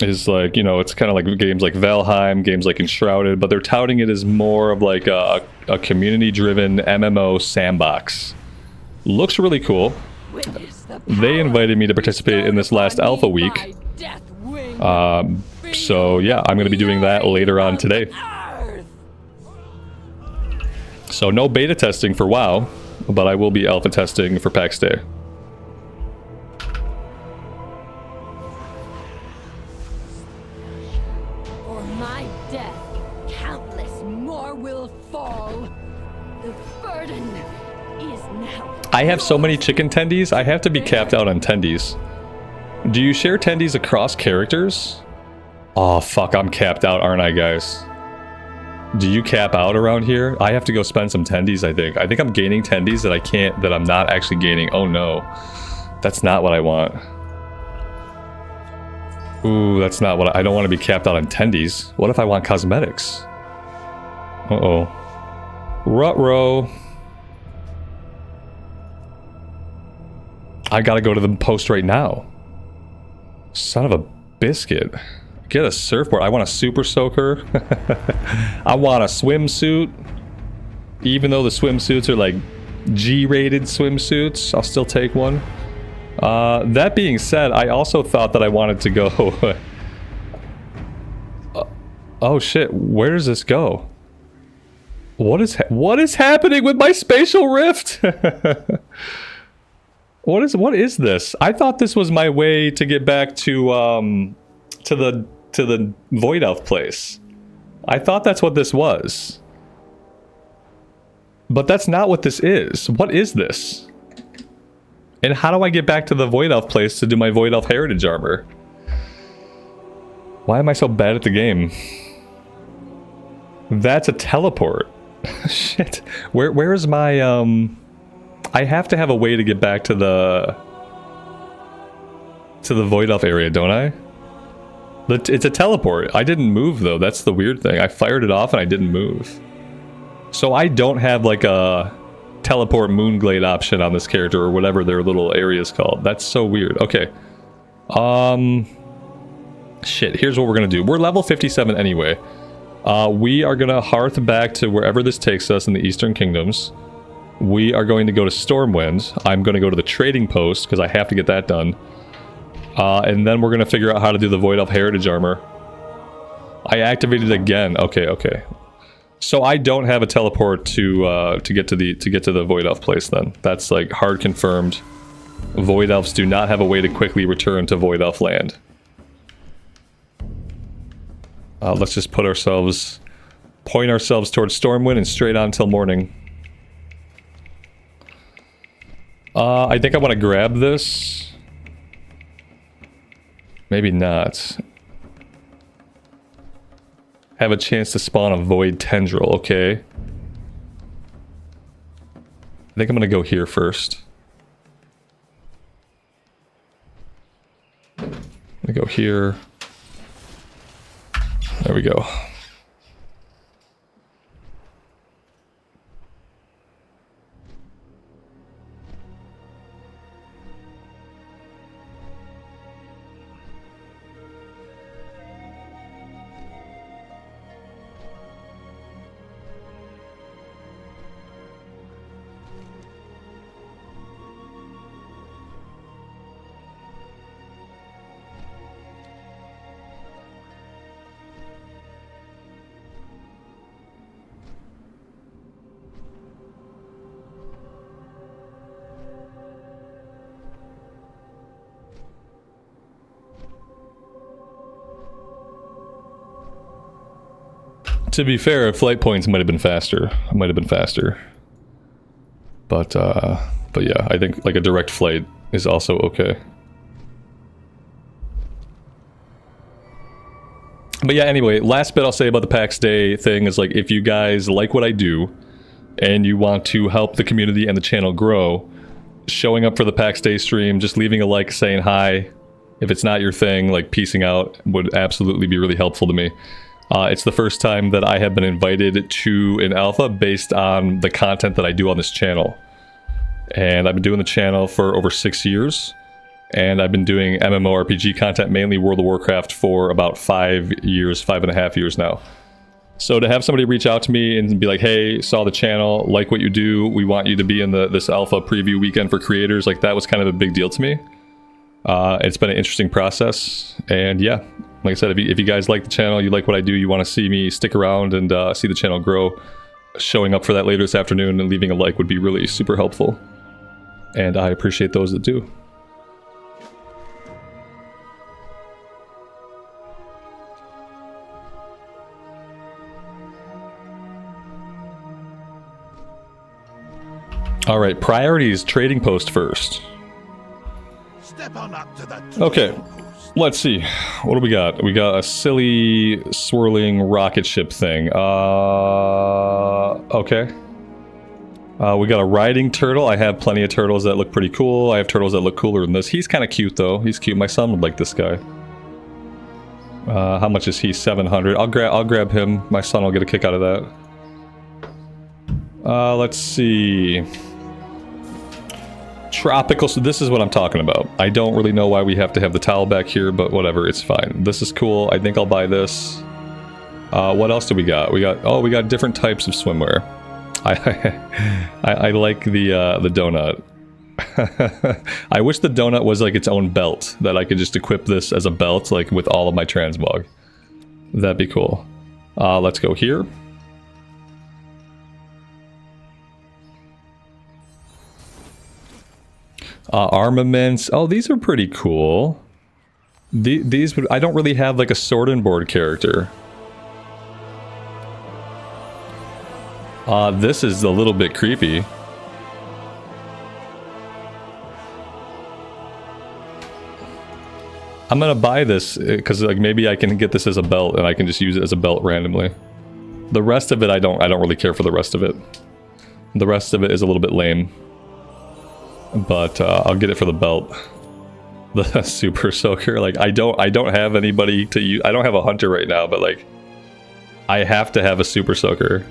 Is like, you know, it's kind of like games like Valheim, games like Enshrouded, but they're touting it as more of like a community-driven MMO sandbox. Looks really cool. They invited me to participate in this last alpha week. So yeah, I'm going to be doing that later on today. So no beta testing for WoW, but I will be alpha testing for PAX Day. For my death, countless more will fall. The burden is now. I have so many chicken tendies, I have to be capped out on tendies. Do you share tendies across characters? Oh fuck, I'm capped out, aren't I, guys? Do you cap out around here? I have to go spend some tendies, I think. I think I'm gaining tendies that I can't, that I'm not actually gaining. Oh no. That's not what I want. Ooh, that's not what I don't want to be capped out on tendies. What if I want cosmetics? Uh-oh. Ruh-roh. I gotta go to the post right now. Son of a biscuit. Get a surfboard. I want a super soaker. I want a swimsuit. Even though the swimsuits are like G-rated swimsuits, I'll still take one. That being said, I also thought that I wanted to go... oh shit, where does this go? What is happening with my spatial rift? What is this? I thought this was my way to get back to the Void Elf place. I thought that's what this was. But that's not what this is. What is this? And how do I get back to the Void Elf place to do my Void Elf Heritage armor? Why am I so bad at the game? That's a teleport. Shit. Where is my I have to have a way to get back to the Void Elf area, don't I? It's a teleport. I didn't move though. That's the weird thing. I fired it off and I didn't move. So I don't have like a teleport Moonglade option on this character or whatever their little area is called. That's so weird. Okay. Shit, here's what we're gonna do. We're level 57 anyway. We are gonna hearth back to wherever this takes us in the Eastern Kingdoms. We are going to go to Stormwind. I'm going to go to the trading post because I have to get that done. And then we're going to figure out how to do the Void Elf Heritage armor. I activated it again. Okay. So I don't have a teleport to get to the Void Elf place then. That's like hard confirmed. Void Elves do not have a way to quickly return to Void Elf land. Let's just point ourselves towards Stormwind and straight on till morning. I think I want to grab this. Maybe not. Have a chance to spawn a Void Tendril, okay. I think I'm gonna go here first. I'm gonna go here. There we go. To be fair, flight points might have been faster. But yeah, I think like a direct flight is also okay. But yeah, anyway, last bit I'll say about the PAX Day thing is like, if you guys like what I do and you want to help the community and the channel grow, showing up for the PAX Day stream, just leaving a like, saying hi. If it's not your thing, like peacing out would absolutely be really helpful to me. It's the first time that I have been invited to an alpha based on the content that I do on this channel. And I've been doing the channel for over 6 years. And I've been doing MMORPG content, mainly World of Warcraft, for about 5 years, 5.5 years now. So to have somebody reach out to me and be like, hey, saw the channel, like what you do, we want you to be in this alpha preview weekend for creators, like that was kind of a big deal to me. It's been an interesting process. And yeah, like I said, if you guys like the channel, you like what I do, you want to see me stick around and see the channel grow, showing up for that later this afternoon and leaving a like would be really super helpful. And I appreciate those that do. All right, priorities, trading post first. Step on up to the Okay, let's see. What do we got? We got a silly swirling rocket ship thing. Okay. We got a riding turtle. I have plenty of turtles that look pretty cool. I have turtles that look cooler than this. He's kind of cute though. He's cute. My son would like this guy. How much is he? 700. I'll grab him. My son will get a kick out of that. Let's see. Tropical, so this is what I'm talking about. I don't really know why we have to have the towel back here, but whatever, it's fine. This is cool. I think I'll buy this. What else do we got? We got different types of swimwear. I like the donut. I wish the donut was like its own belt, that I could just equip this as a belt, like with all of my transmog. That'd be cool. Let's go here. Armaments. Oh, these are pretty cool. These would, I don't really have like a sword and board character. This is a little bit creepy. I'm gonna buy this because like maybe I can get this as a belt and I can just use it as a belt randomly. The rest of it, I don't really care for the rest of it. The rest of it is a little bit lame. But I'll get it for the belt. The super soaker, like I don't have anybody to use. I don't have a hunter right now, but like I have to have a super soaker.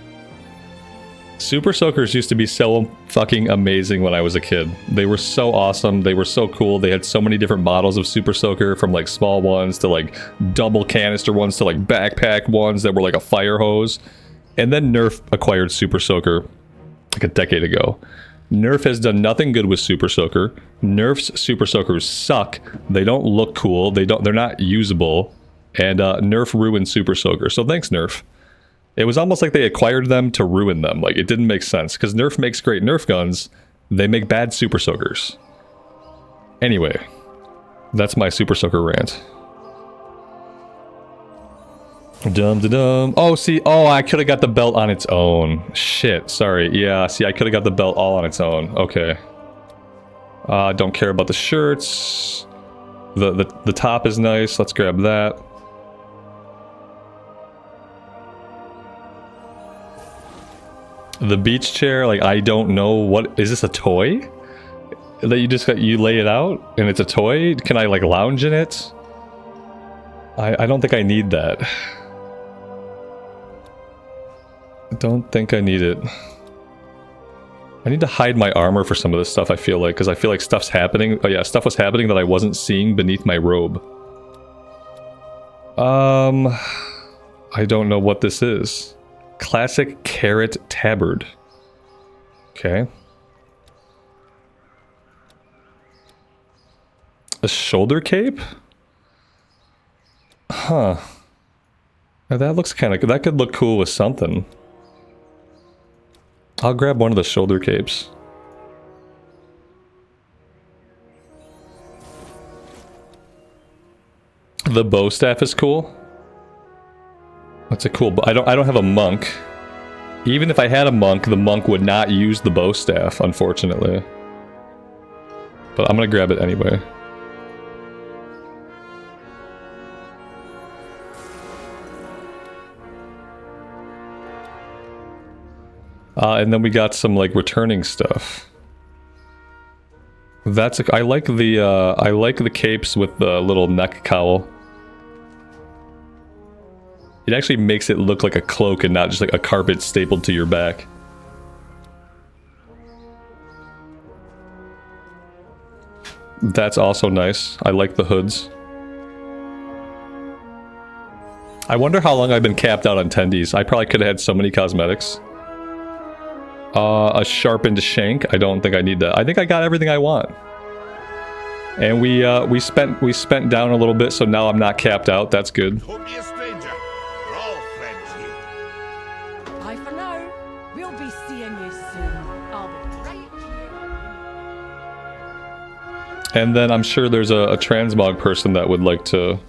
Super soakers used to be so fucking amazing when I was a kid. They were so awesome. They were so cool. They had so many different models of super soaker, from like small ones to like double canister ones to like backpack ones that were like a fire hose. And then Nerf acquired super soaker like a decade ago. Nerf has done nothing good with Super Soaker. Nerf's Super Soakers suck. They don't look cool. They're not usable. And Nerf ruined Super Soaker. So thanks, Nerf. It was almost like they acquired them to ruin them. Like, it didn't make sense. Because Nerf makes great Nerf guns. They make bad Super Soakers. Anyway, that's my Super Soaker rant. Dum-da-dum. Oh, see. Oh, I could have got the belt on its own. Shit. Sorry. Yeah, see, I could have got the belt all on its own. Okay. Don't care about the shirts. The top is nice. Let's grab that. The beach chair, like, I don't know what... Is this a toy? That you just got... You lay it out and it's a toy? Can I, like, lounge in it? I don't think I need that. Don't think I need it. I need to hide my armor for some of this stuff, I feel like, because I feel like stuff's happening. Oh yeah, stuff was happening that I wasn't seeing beneath my robe. I don't know what this is. Classic carrot tabard. Okay. A shoulder cape? Huh. Now that looks kind of... That could look cool with something. I'll grab one of the shoulder capes. The bow staff is cool. That's a cool... But I don't have a monk. Even if I had a monk, the monk would not use the bow staff, unfortunately. But I'm gonna grab it anyway. And then we got some like returning stuff. That's I like the capes with the little neck cowl. It actually makes it look like a cloak and not just like a carpet stapled to your back. That's also nice. I like the hoods. I wonder how long I've been capped out on tendies. I probably could have had so many cosmetics. A sharpened shank. I don't think I need that. I think I got everything I want. And we spent down a little bit, so now I'm not capped out. That's good. Don't be a stranger. We're all friends here. Bye for now. We'll be seeing you soon. I'll be right here. And then I'm sure there's a transmog person that would like to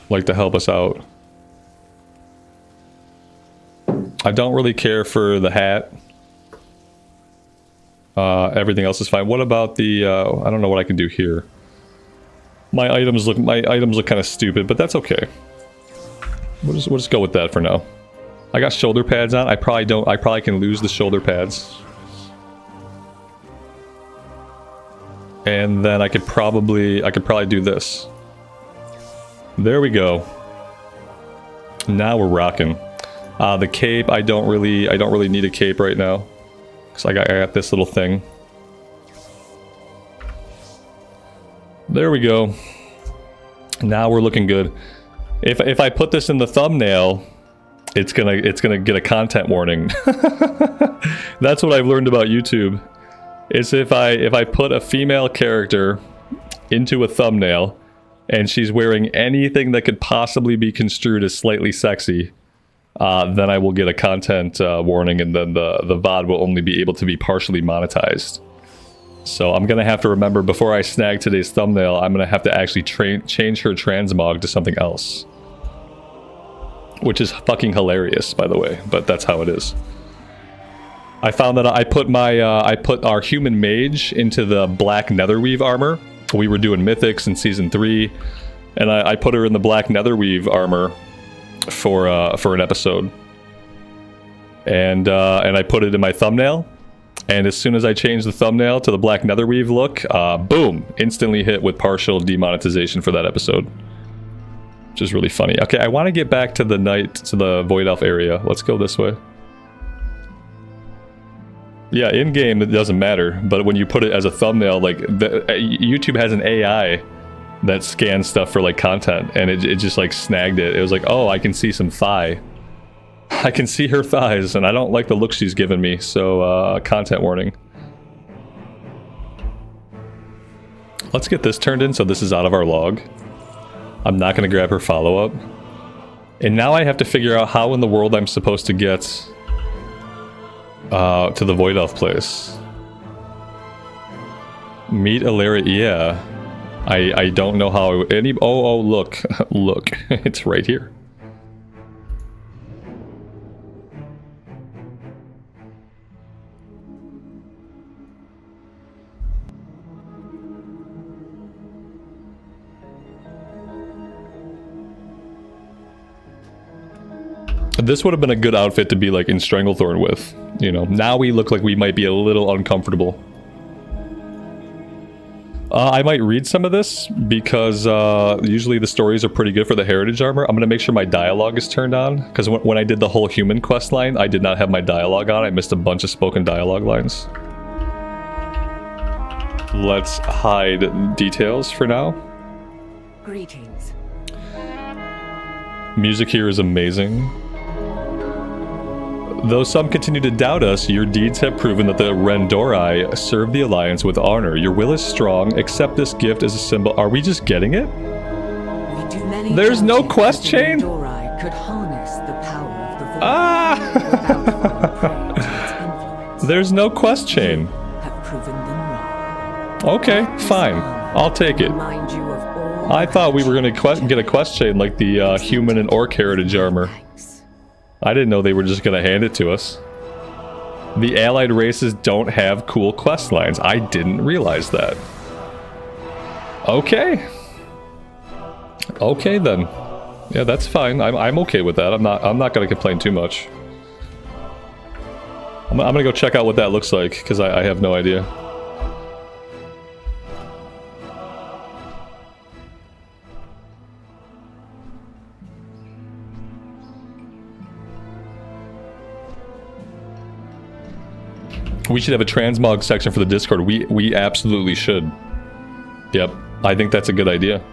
help us out. I don't really care for the hat. Everything else is fine. What about the I don't know what I can do here. My items look kind of stupid, but that's okay. We'll just go with that for now. I got shoulder pads on. I probably can lose the shoulder pads. And then I could probably do this. There we go. Now we're rocking. The cape, I don't really need a cape right now. Cause I got this little thing. There we go. Now we're looking good. If I put this in the thumbnail, it's gonna get a content warning. That's what I've learned about YouTube. Is if I put a female character into a thumbnail and she's wearing anything that could possibly be construed as slightly sexy, then I will get a content warning, and then the VOD will only be able to be partially monetized. So I'm gonna have to remember, before I snag today's thumbnail, I'm gonna have to actually change her transmog to something else. Which is fucking hilarious, by the way, but that's how it is. I found that I put our human mage into the black netherweave armor. We were doing mythics in season 3, and I put her in the black netherweave armor for an episode, and I put it in my thumbnail, and as soon as I changed the thumbnail to the black netherweave look, boom, instantly hit with partial demonetization for that episode, which is really funny. Okay, I want to get back to the Void Elf area. Let's go this way. Yeah, in game it doesn't matter, but when you put it as a thumbnail, like YouTube has an AI that scans stuff for like content, and it just like snagged it. It was like, oh, I can see some thigh. I can see her thighs, and I don't like the look she's given me, so content warning. Let's get this turned in so this is out of our log. I'm not going to grab her follow-up. And now I have to figure out how in the world I'm supposed to get to the Void Elf place. Meet Alaria, yeah. I don't know how oh look, look, it's right here. This would have been a good outfit to be like in Stranglethorn with, you know. Now we look like we might be a little uncomfortable. I might read some of this because usually the stories are pretty good for the heritage armor. I'm gonna make sure my dialogue is turned on, because when I did the whole human quest line, I did not have my dialogue on. I missed a bunch of spoken dialogue lines. Let's hide details for now. Greetings. Music here is amazing. Though some continue to doubt us, your deeds have proven that the Rendorai serve the Alliance with honor. Your will is strong. Accept this gift as a symbol. Are we just getting it? There's no quest chain? Could harness the power of the void. Ah! There's no quest chain. Have proven them wrong. Okay, fine. I'll take it. Remind you of all I thought we were gonna get a quest chain like the human and orc heritage armor. I didn't know they were just gonna hand it to us. The allied races don't have cool quest lines. I didn't realize that. Okay. Okay then. Yeah, that's fine. I'm okay with that. I'm not gonna complain too much. I'm gonna go check out what that looks like because I have no idea. We should have a transmog section for the Discord. We absolutely should. Yep, I think that's a good idea.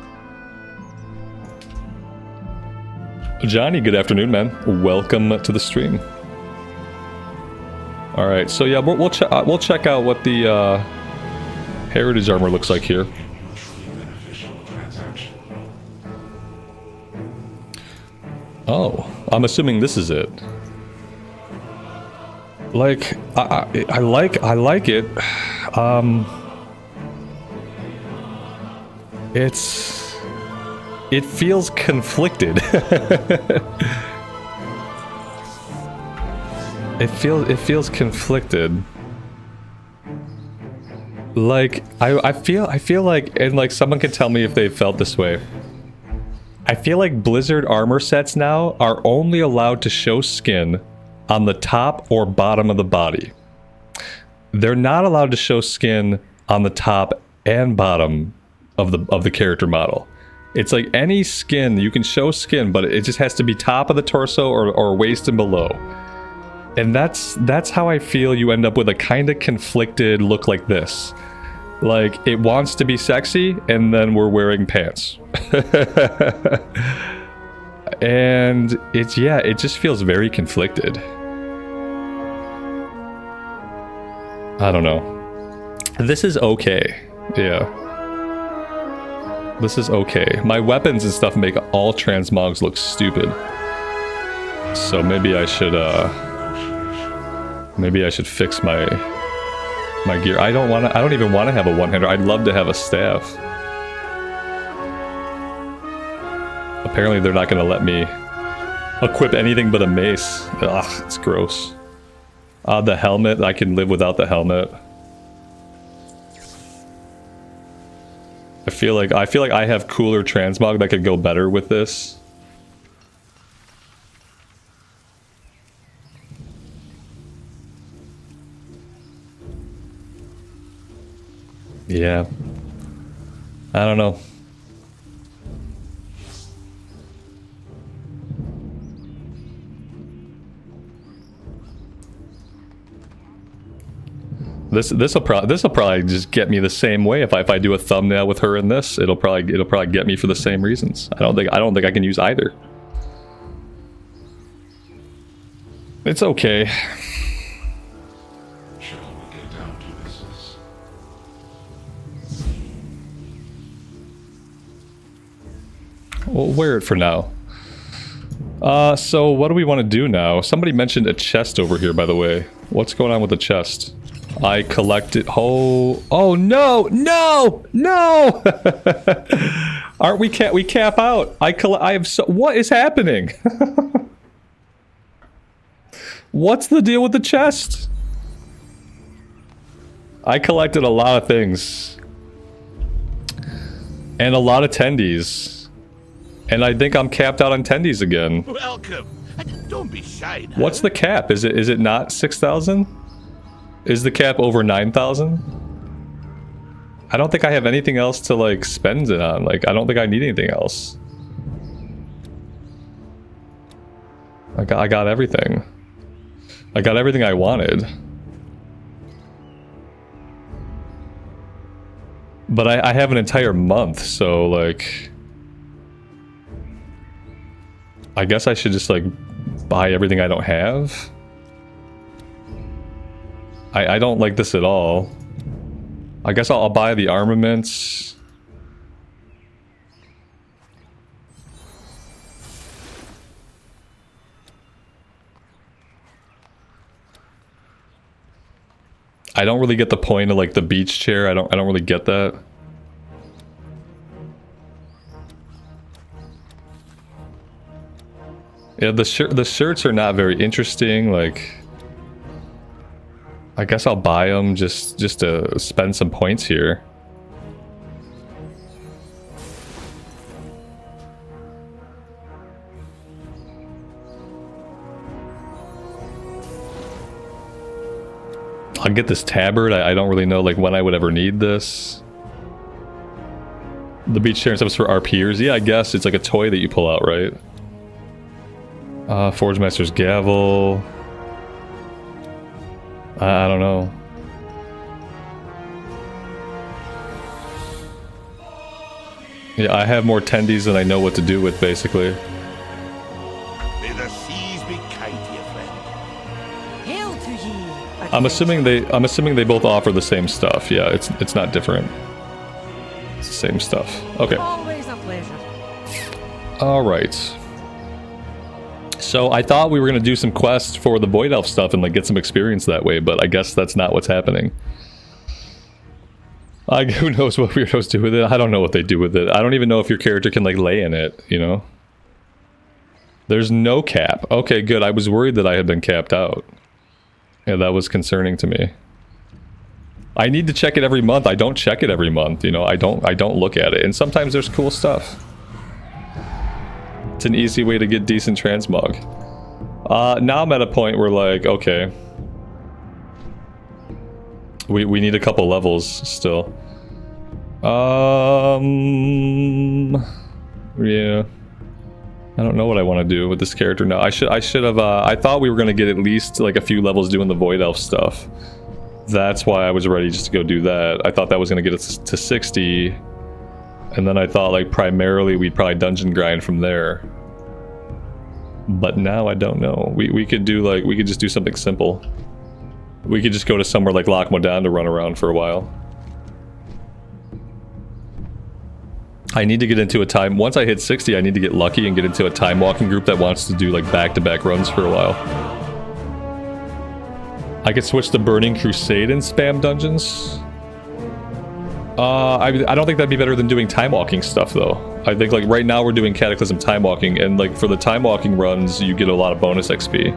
Johnny, good afternoon, man. Welcome to the stream. All right, so yeah, we'll check out what the heritage armor looks like here. Oh, I'm assuming this is it. Like, I like it. It feels conflicted. It feels conflicted. Like, I feel like, and like someone can tell me if they felt this way. I feel like Blizzard armor sets now are only allowed to show skin on the top or bottom of the body. They're not allowed to show skin on the top and bottom of the character model. It's like any skin, you can show skin, but it just has to be top of the torso or waist and below. And that's how I feel you end up with a kind of conflicted look like this. Like, it wants to be sexy, and then we're wearing pants. And it just feels very conflicted. I don't know. This is okay. Yeah. This is okay. My weapons and stuff make all transmogs look stupid. So maybe I should fix my gear. I don't even want to have a one-hander. I'd love to have a staff. Apparently they're not going to let me equip anything but a mace. Ugh, it's gross. The helmet, I can live without the helmet. I feel like I have cooler transmog that could go better with this. Yeah. I don't know. This'll probably just get me the same way if I do a thumbnail with her in this. It'll probably get me for the same reasons. I don't think I can use either. It's okay. We'll wear it for now. So what do we want to do now? Somebody mentioned a chest over here, by the way. What's going on with the chest? I collected. Oh no, no, no! Aren't we cap out? I have so. What is happening? What's the deal with the chest? I collected a lot of things. And a lot of tendies. And I think I'm capped out on tendies again. Welcome. Don't be shy now. What's the cap? Is it not 6,000? Is the cap over 9,000? I don't think I have anything else to like spend it on. Like, I don't think I need anything else. I got everything. I got everything I wanted. But I have an entire month, so like, I guess I should just like buy everything I don't have. I don't like this at all. I guess I'll buy the armaments. I don't really get the point of like the beach chair. I don't really get that. Yeah, the shirts are not very interesting. Like, I guess I'll buy them just to spend some points here. I'll get this tabard. I don't really know like when I would ever need this. The beach chair and stuff is for RPers. Yeah, I guess it's like a toy that you pull out, right? Forge Master's Gavel. I don't know. Yeah, I have more tendies than I know what to do with, basically. May the seas be kind to you, friend. Hail to ye! I'm assuming they both offer the same stuff. Yeah, it's not different. It's the same stuff. Okay. Always a pleasure. All right. So I thought we were gonna do some quests for the Void Elf stuff and like get some experience that way, but I guess that's not what's happening. Who knows what weirdos do with it? I don't know what they do with it. I don't even know if your character can like lay in it, you know? There's no cap. Okay, good. I was worried that I had been capped out. Yeah, that was concerning to me. I need to check it every month. I don't check it every month, you know? I don't look at it. And sometimes there's cool stuff. It's an easy way to get decent transmog. Now I'm at a point where like, okay. We need a couple levels still. Yeah. I don't know what I want to do with this character now. I should have I thought we were gonna get at least like a few levels doing the Void Elf stuff. That's why I was ready just to go do that. I thought that was gonna get us to 60. And then I thought like primarily we'd probably dungeon grind from there. But now I don't know. We could do like, we could just do something simple. We could just go to somewhere like Loch Modan to run around for a while. I need to get into a time, once I hit 60 I need to get lucky and get into a time walking group that wants to do like back-to-back runs for a while. I could switch to Burning Crusade and spam dungeons. I don't think that'd be better than doing time walking stuff though. I think like right now we're doing Cataclysm time walking, and like for the time walking runs you get a lot of bonus XP.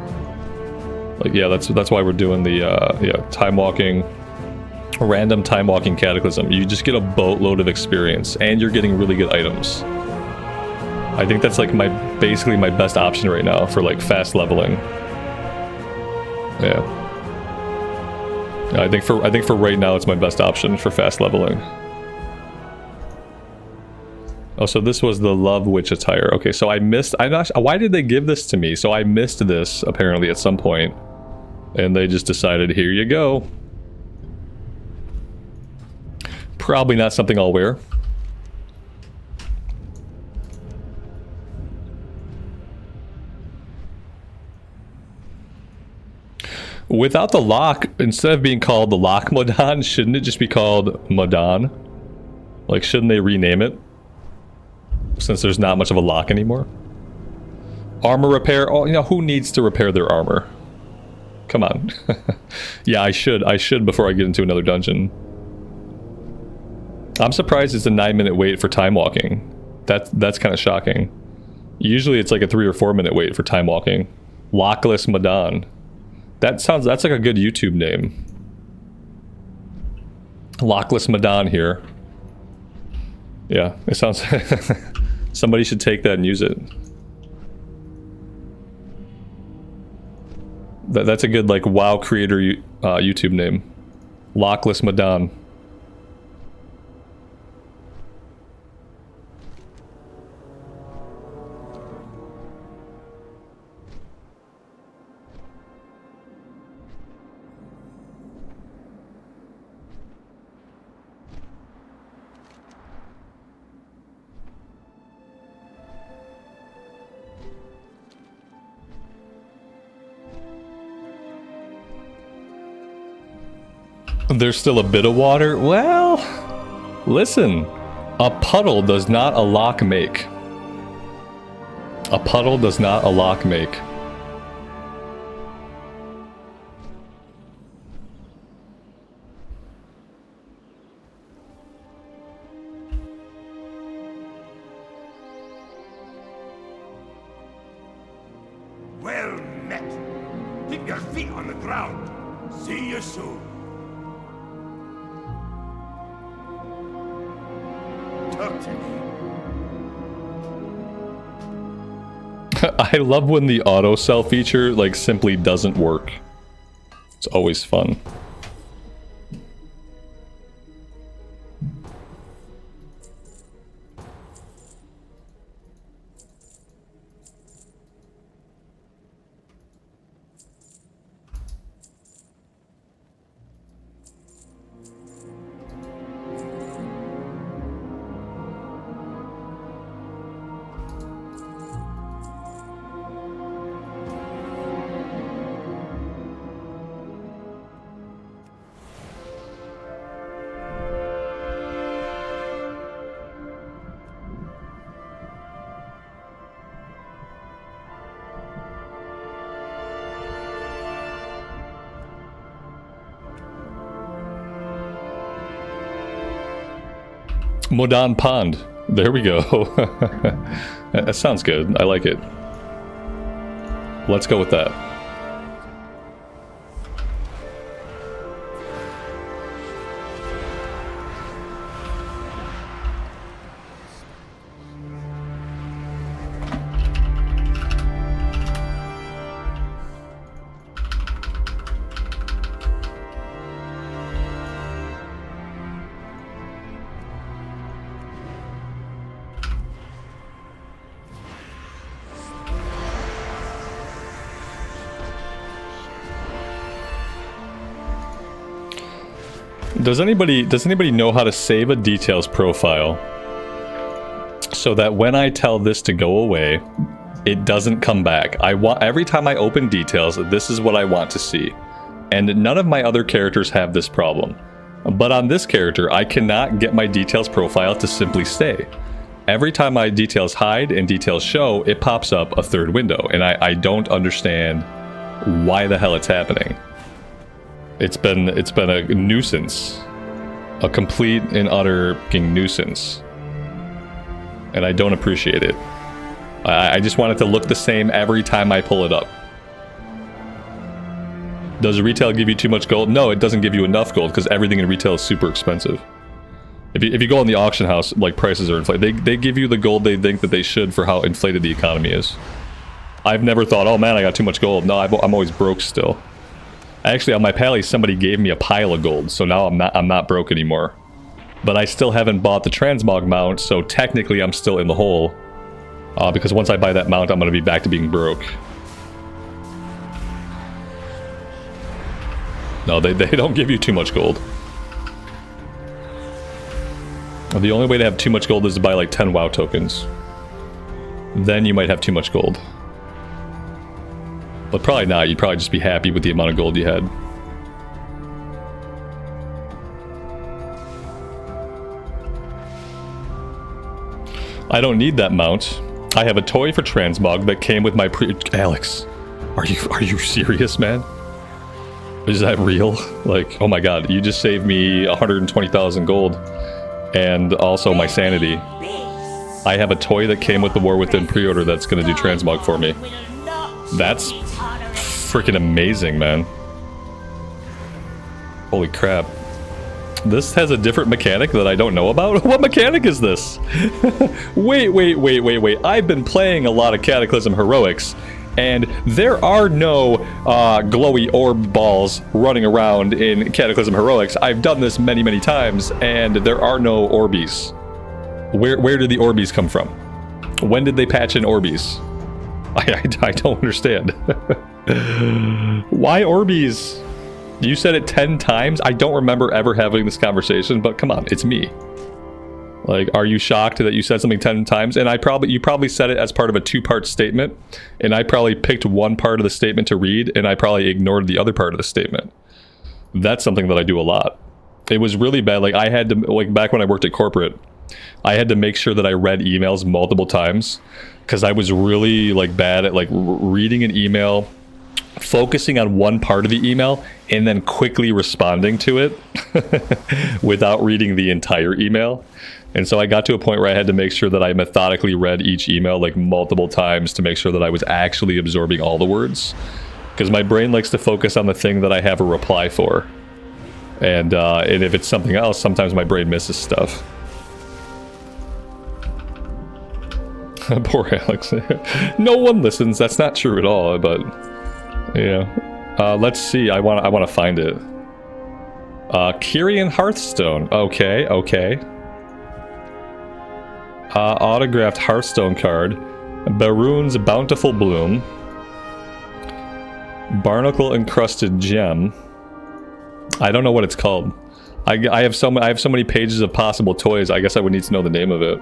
Like yeah, that's why we're doing the yeah, time walking, random time walking Cataclysm. You just get a boatload of experience and you're getting really good items. I think that's like basically my best option right now for like fast leveling. Yeah. I think for right now it's my best option for fast leveling. Oh, so this was the Love Witch attire. Okay, so I missed. Why did they give this to me? So I missed this apparently at some point, and they just decided, here you go. Probably not something I'll wear. Without the lock, instead of being called the Loch Modan, shouldn't it just be called Modan? Like, shouldn't they rename it? Since there's not much of a lock anymore. Armor repair. Oh, you know, who needs to repair their armor? Come on. Yeah, I should before I get into another dungeon. I'm surprised it's a 9-minute wait for time walking. That's kind of shocking. Usually it's like a 3 or 4 minute wait for time walking. Lockless Modan. That's like a good YouTube name. Lockless Modan here. Yeah, it sounds... Somebody should take that and use it. That's a good, like, WoW creator YouTube name. Lockless Modan. There's still a bit of water. Well, listen. A puddle does not a lock make. A puddle does not a lock make. Well met. Keep your feet on the ground. See you soon. Talk to me. I love when the auto sell feature like simply doesn't work. It's always fun. Modan Pond. There we go. That sounds good. I like it. Let's go with that. Does anybody know how to save a details profile so that when I tell this to go away, it doesn't come back? I want every time I open details, this is what I want to see. And none of my other characters have this problem. But on this character, I cannot get my details profile to simply stay. Every time my details hide and details show, it pops up a third window, and I don't understand why the hell it's happening. It's been a nuisance. A complete and utter fucking nuisance. And I don't appreciate it. I just want it to look the same every time I pull it up. Does retail give you too much gold? No, it doesn't give you enough gold because everything in retail is super expensive. If you go in the auction house, like, prices are inflated. They give you the gold they think that they should for how inflated the economy is. I've never thought, oh man, I got too much gold. No, I'm always broke still. Actually, on my pally, somebody gave me a pile of gold, so now I'm not broke anymore. But I still haven't bought the transmog mount, so technically I'm still in the hole. Because once I buy that mount, I'm going to be back to being broke. No, they don't give you too much gold. The only way to have too much gold is to buy like 10 WoW tokens. Then you might have too much gold. But probably not. You'd probably just be happy with the amount of gold you had. I don't need that mount. I have a toy for transmog that came with my Alex, are you serious, man? Is that real? Like, oh my god, you just saved me 120,000 gold. And also my sanity. I have a toy that came with the War Within pre-order that's going to do transmog for me. That's freaking amazing, man. Holy crap. This has a different mechanic that I don't know about? What mechanic is this? Wait. I've been playing a lot of Cataclysm Heroics, and there are no glowy orb balls running around in Cataclysm Heroics. I've done this many times, and there are no Orbeez. Where did the Orbeez come from? When did they patch in Orbeez? I don't understand. Why Orbeez? You said it 10 times? I don't remember ever having this conversation, but come on, it's me. Like, are you shocked that you said something 10 times? And you probably said it as part of a 2-part statement, and I probably picked one part of the statement to read, and I probably ignored the other part of the statement. That's something that I do a lot. It was really bad. Like, I had to, like, back when I worked at corporate, I had to make sure that I read emails multiple times, because I was really, like, bad at, like, reading an email, focusing on one part of the email and then quickly responding to it without reading the entire email. And so I got to a point where I had to make sure that I methodically read each email like multiple times to make sure that I was actually absorbing all the words. Because my brain likes to focus on the thing that I have a reply for. And if it's something else, sometimes my brain misses stuff. Poor Alex. No one listens. That's not true at all, but yeah. Let's see. I want to find it. Kyrian Hearthstone. Okay, okay. Autographed Hearthstone card. Baroon's Bountiful Bloom. Barnacle Encrusted Gem. I don't know what it's called. I have so many pages of possible toys. I guess I would need to know the name of it.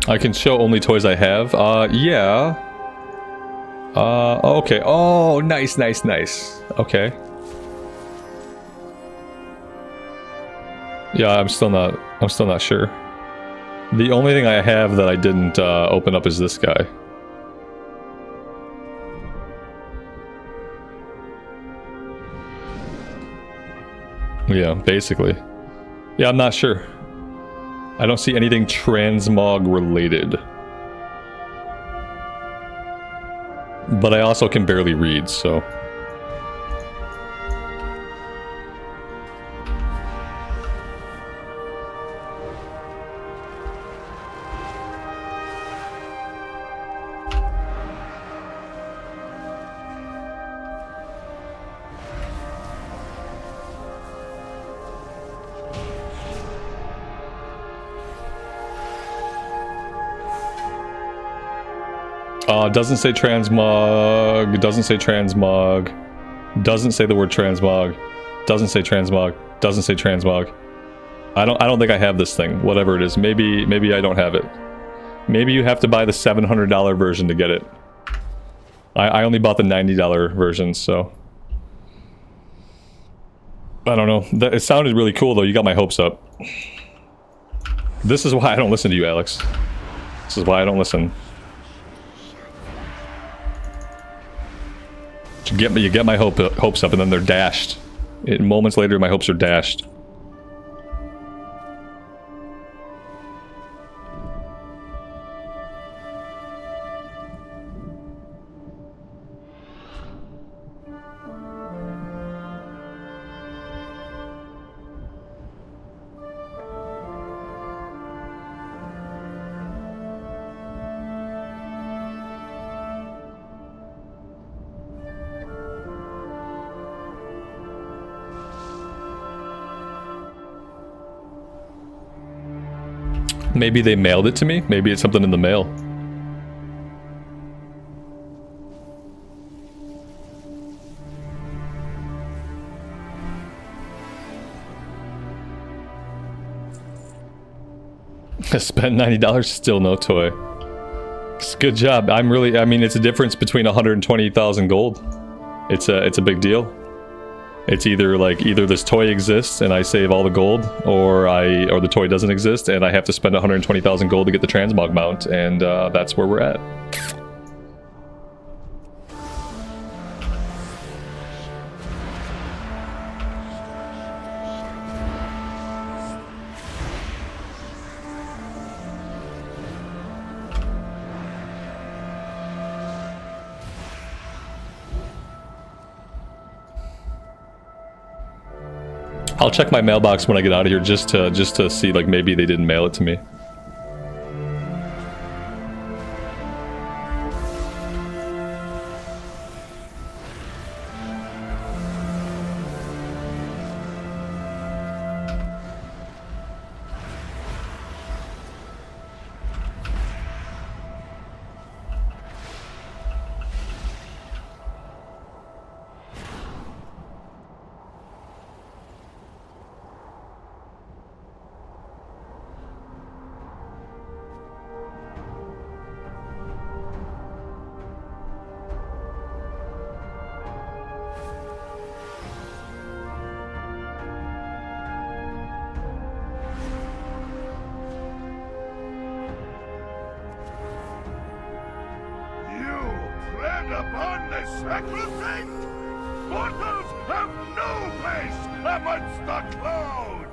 I can show only toys I have. Yeah. Okay. Oh, nice, nice, nice. Okay. Yeah, I'm still not sure. The only thing I have that I didn't open up is this guy. Yeah, basically. Yeah, I'm not sure. I don't see anything transmog related. But I also can barely read, so... doesn't say transmog, doesn't say transmog, doesn't say the word transmog, doesn't say transmog, doesn't say transmog. I don't think I have this thing, whatever it is. Maybe I don't have it. Maybe you have to buy the $700 version to get it. I only bought the $90 version, so... I don't know. It sounded really cool, though. You got my hopes up. This is why I don't listen to you, Alex. This is why I don't listen. You get my hopes up, and then they're dashed. Moments later, my hopes are dashed. Maybe they mailed it to me. Maybe it's something in the mail. I spent $90, still no toy. It's a good job. I mean, it's a difference between 120,000 gold. It's a big deal. It's either this toy exists and I save all the gold, or the toy doesn't exist and I have to spend 120,000 gold to get the transmog mount, and that's where we're at. I'll check my mailbox when I get out of here just to see, like, maybe they didn't mail it to me. my sacrosanct! Mortals have no place amongst the clouds!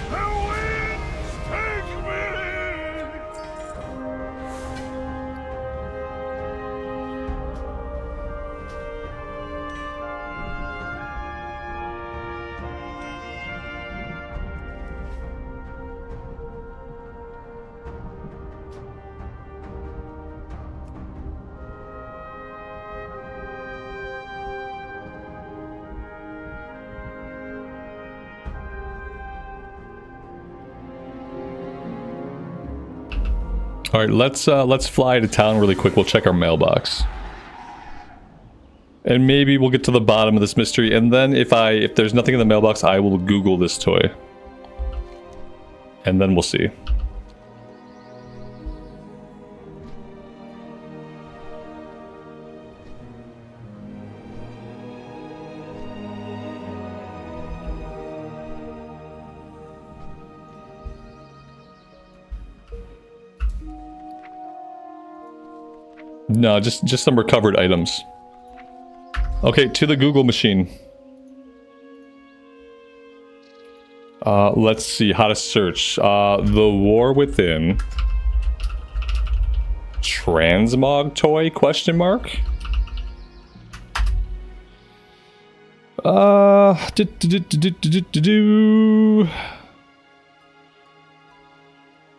The winds take me! All right, let's fly to town really quick. We'll check our mailbox, and maybe we'll get to the bottom of this mystery. And then if there's nothing in the mailbox, I will Google this toy, and then we'll see. No, just some recovered items. Okay, to the Google machine. Let's see how to search. The War Within. Transmog toy, question mark?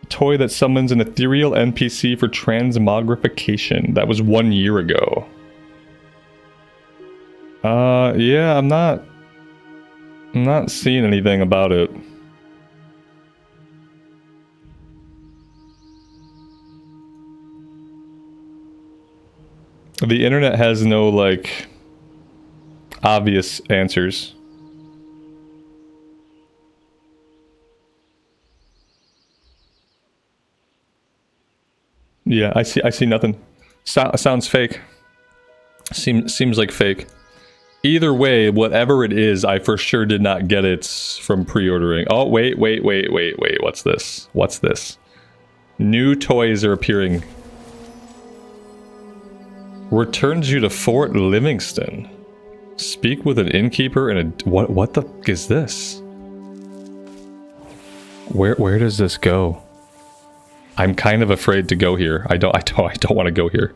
Toy that summons an ethereal NPC for transmogrification. That was 1 year ago. Yeah, I'm not seeing anything about it. The internet has no, like, obvious answers. Yeah, I see nothing. Sounds fake. Seems like fake. Either way, whatever it is, I for sure did not get it from pre-ordering. Oh, wait. What's this? What's this? New toys are appearing. Returns you to Fort Livingston. Speak with an innkeeper and a... What the f*** is this? Where does this go? I'm kind of afraid to go here. I don't want to go here.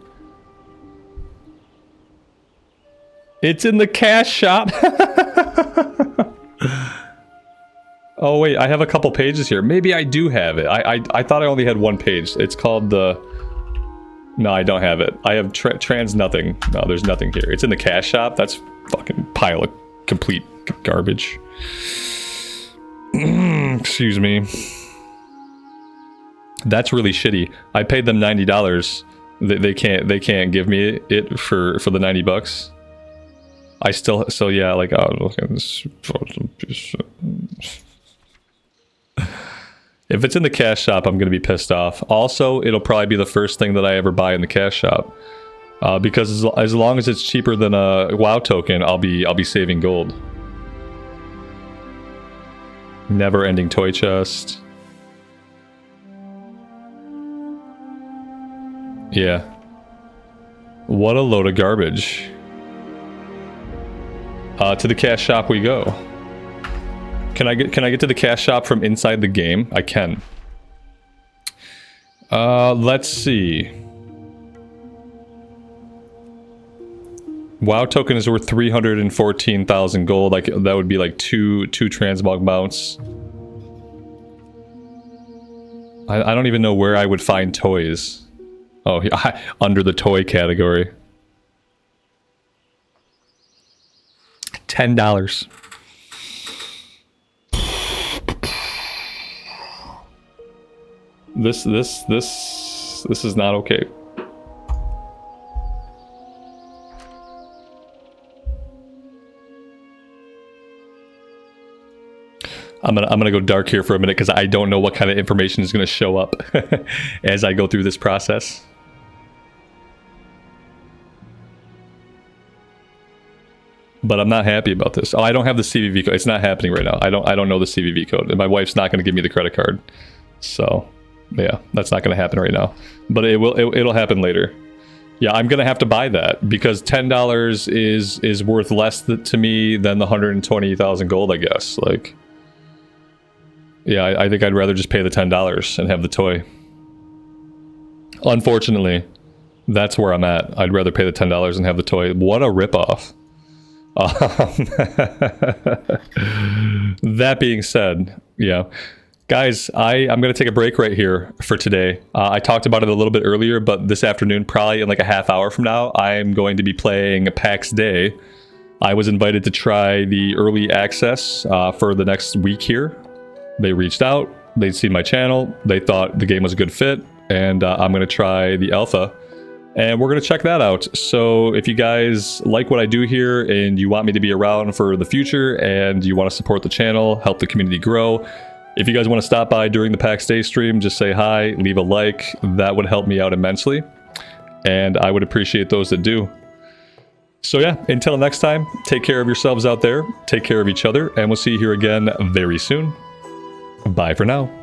It's in the cash shop. Oh wait, I have a couple pages here. Maybe I do have it. I thought I only had one page. It's called the... No, I don't have it. I have trans nothing. No, there's nothing here. It's in the cash shop. That's fucking pile of complete garbage. Excuse me. That's really shitty. I paid them $90. They can't give me it for the $90. I still, so yeah, like, oh, look at this. If it's in the cash shop, I'm gonna be pissed off. Also, it'll probably be the first thing that I ever buy in the cash shop, because as long as it's cheaper than a WoW token, I'll be saving gold. Never-ending toy chest. Yeah. What a load of garbage. To the cash shop we go. Can I get to the cash shop from inside the game? I can. Let's see. WoW token is worth 314,000 gold. Like that would be like two transmog mounts. I don't even know where I would find toys. Oh, under the toy category. $10. This is not okay. I'm gonna go dark here for a minute because I don't know what kind of information is gonna show up as I go through this process. but I'm not happy about this. Oh, I don't have the CVV code. It's not happening right now. I don't know the CVV code, and my wife's not going to give me the credit card. So, yeah, that's not going to happen right now. But it'll happen later. Yeah, I'm going to have to buy that because $10 is worth less to me than the 120,000 gold, I guess. Like, yeah, I think I'd rather just pay the $10 and have the toy. Unfortunately, that's where I'm at. I'd rather pay the $10 and have the toy. What a ripoff. That being said, yeah. Guys, I'm going to take a break right here for today. I talked about it a little bit earlier, but this afternoon, probably in like a half hour from now, I'm going to be playing PAX Day. I was invited to try the early access for the next week here. They reached out, they'd seen my channel, they thought the game was a good fit, and I'm going to try the alpha. And we're going to check that out. So if you guys like what I do here and you want me to be around for the future and you want to support the channel, help the community grow, if you guys want to stop by during the PAX Day stream, just say hi, leave a like. That would help me out immensely. And I would appreciate those that do. So yeah, until next time, take care of yourselves out there, take care of each other, and we'll see you here again very soon. Bye for now.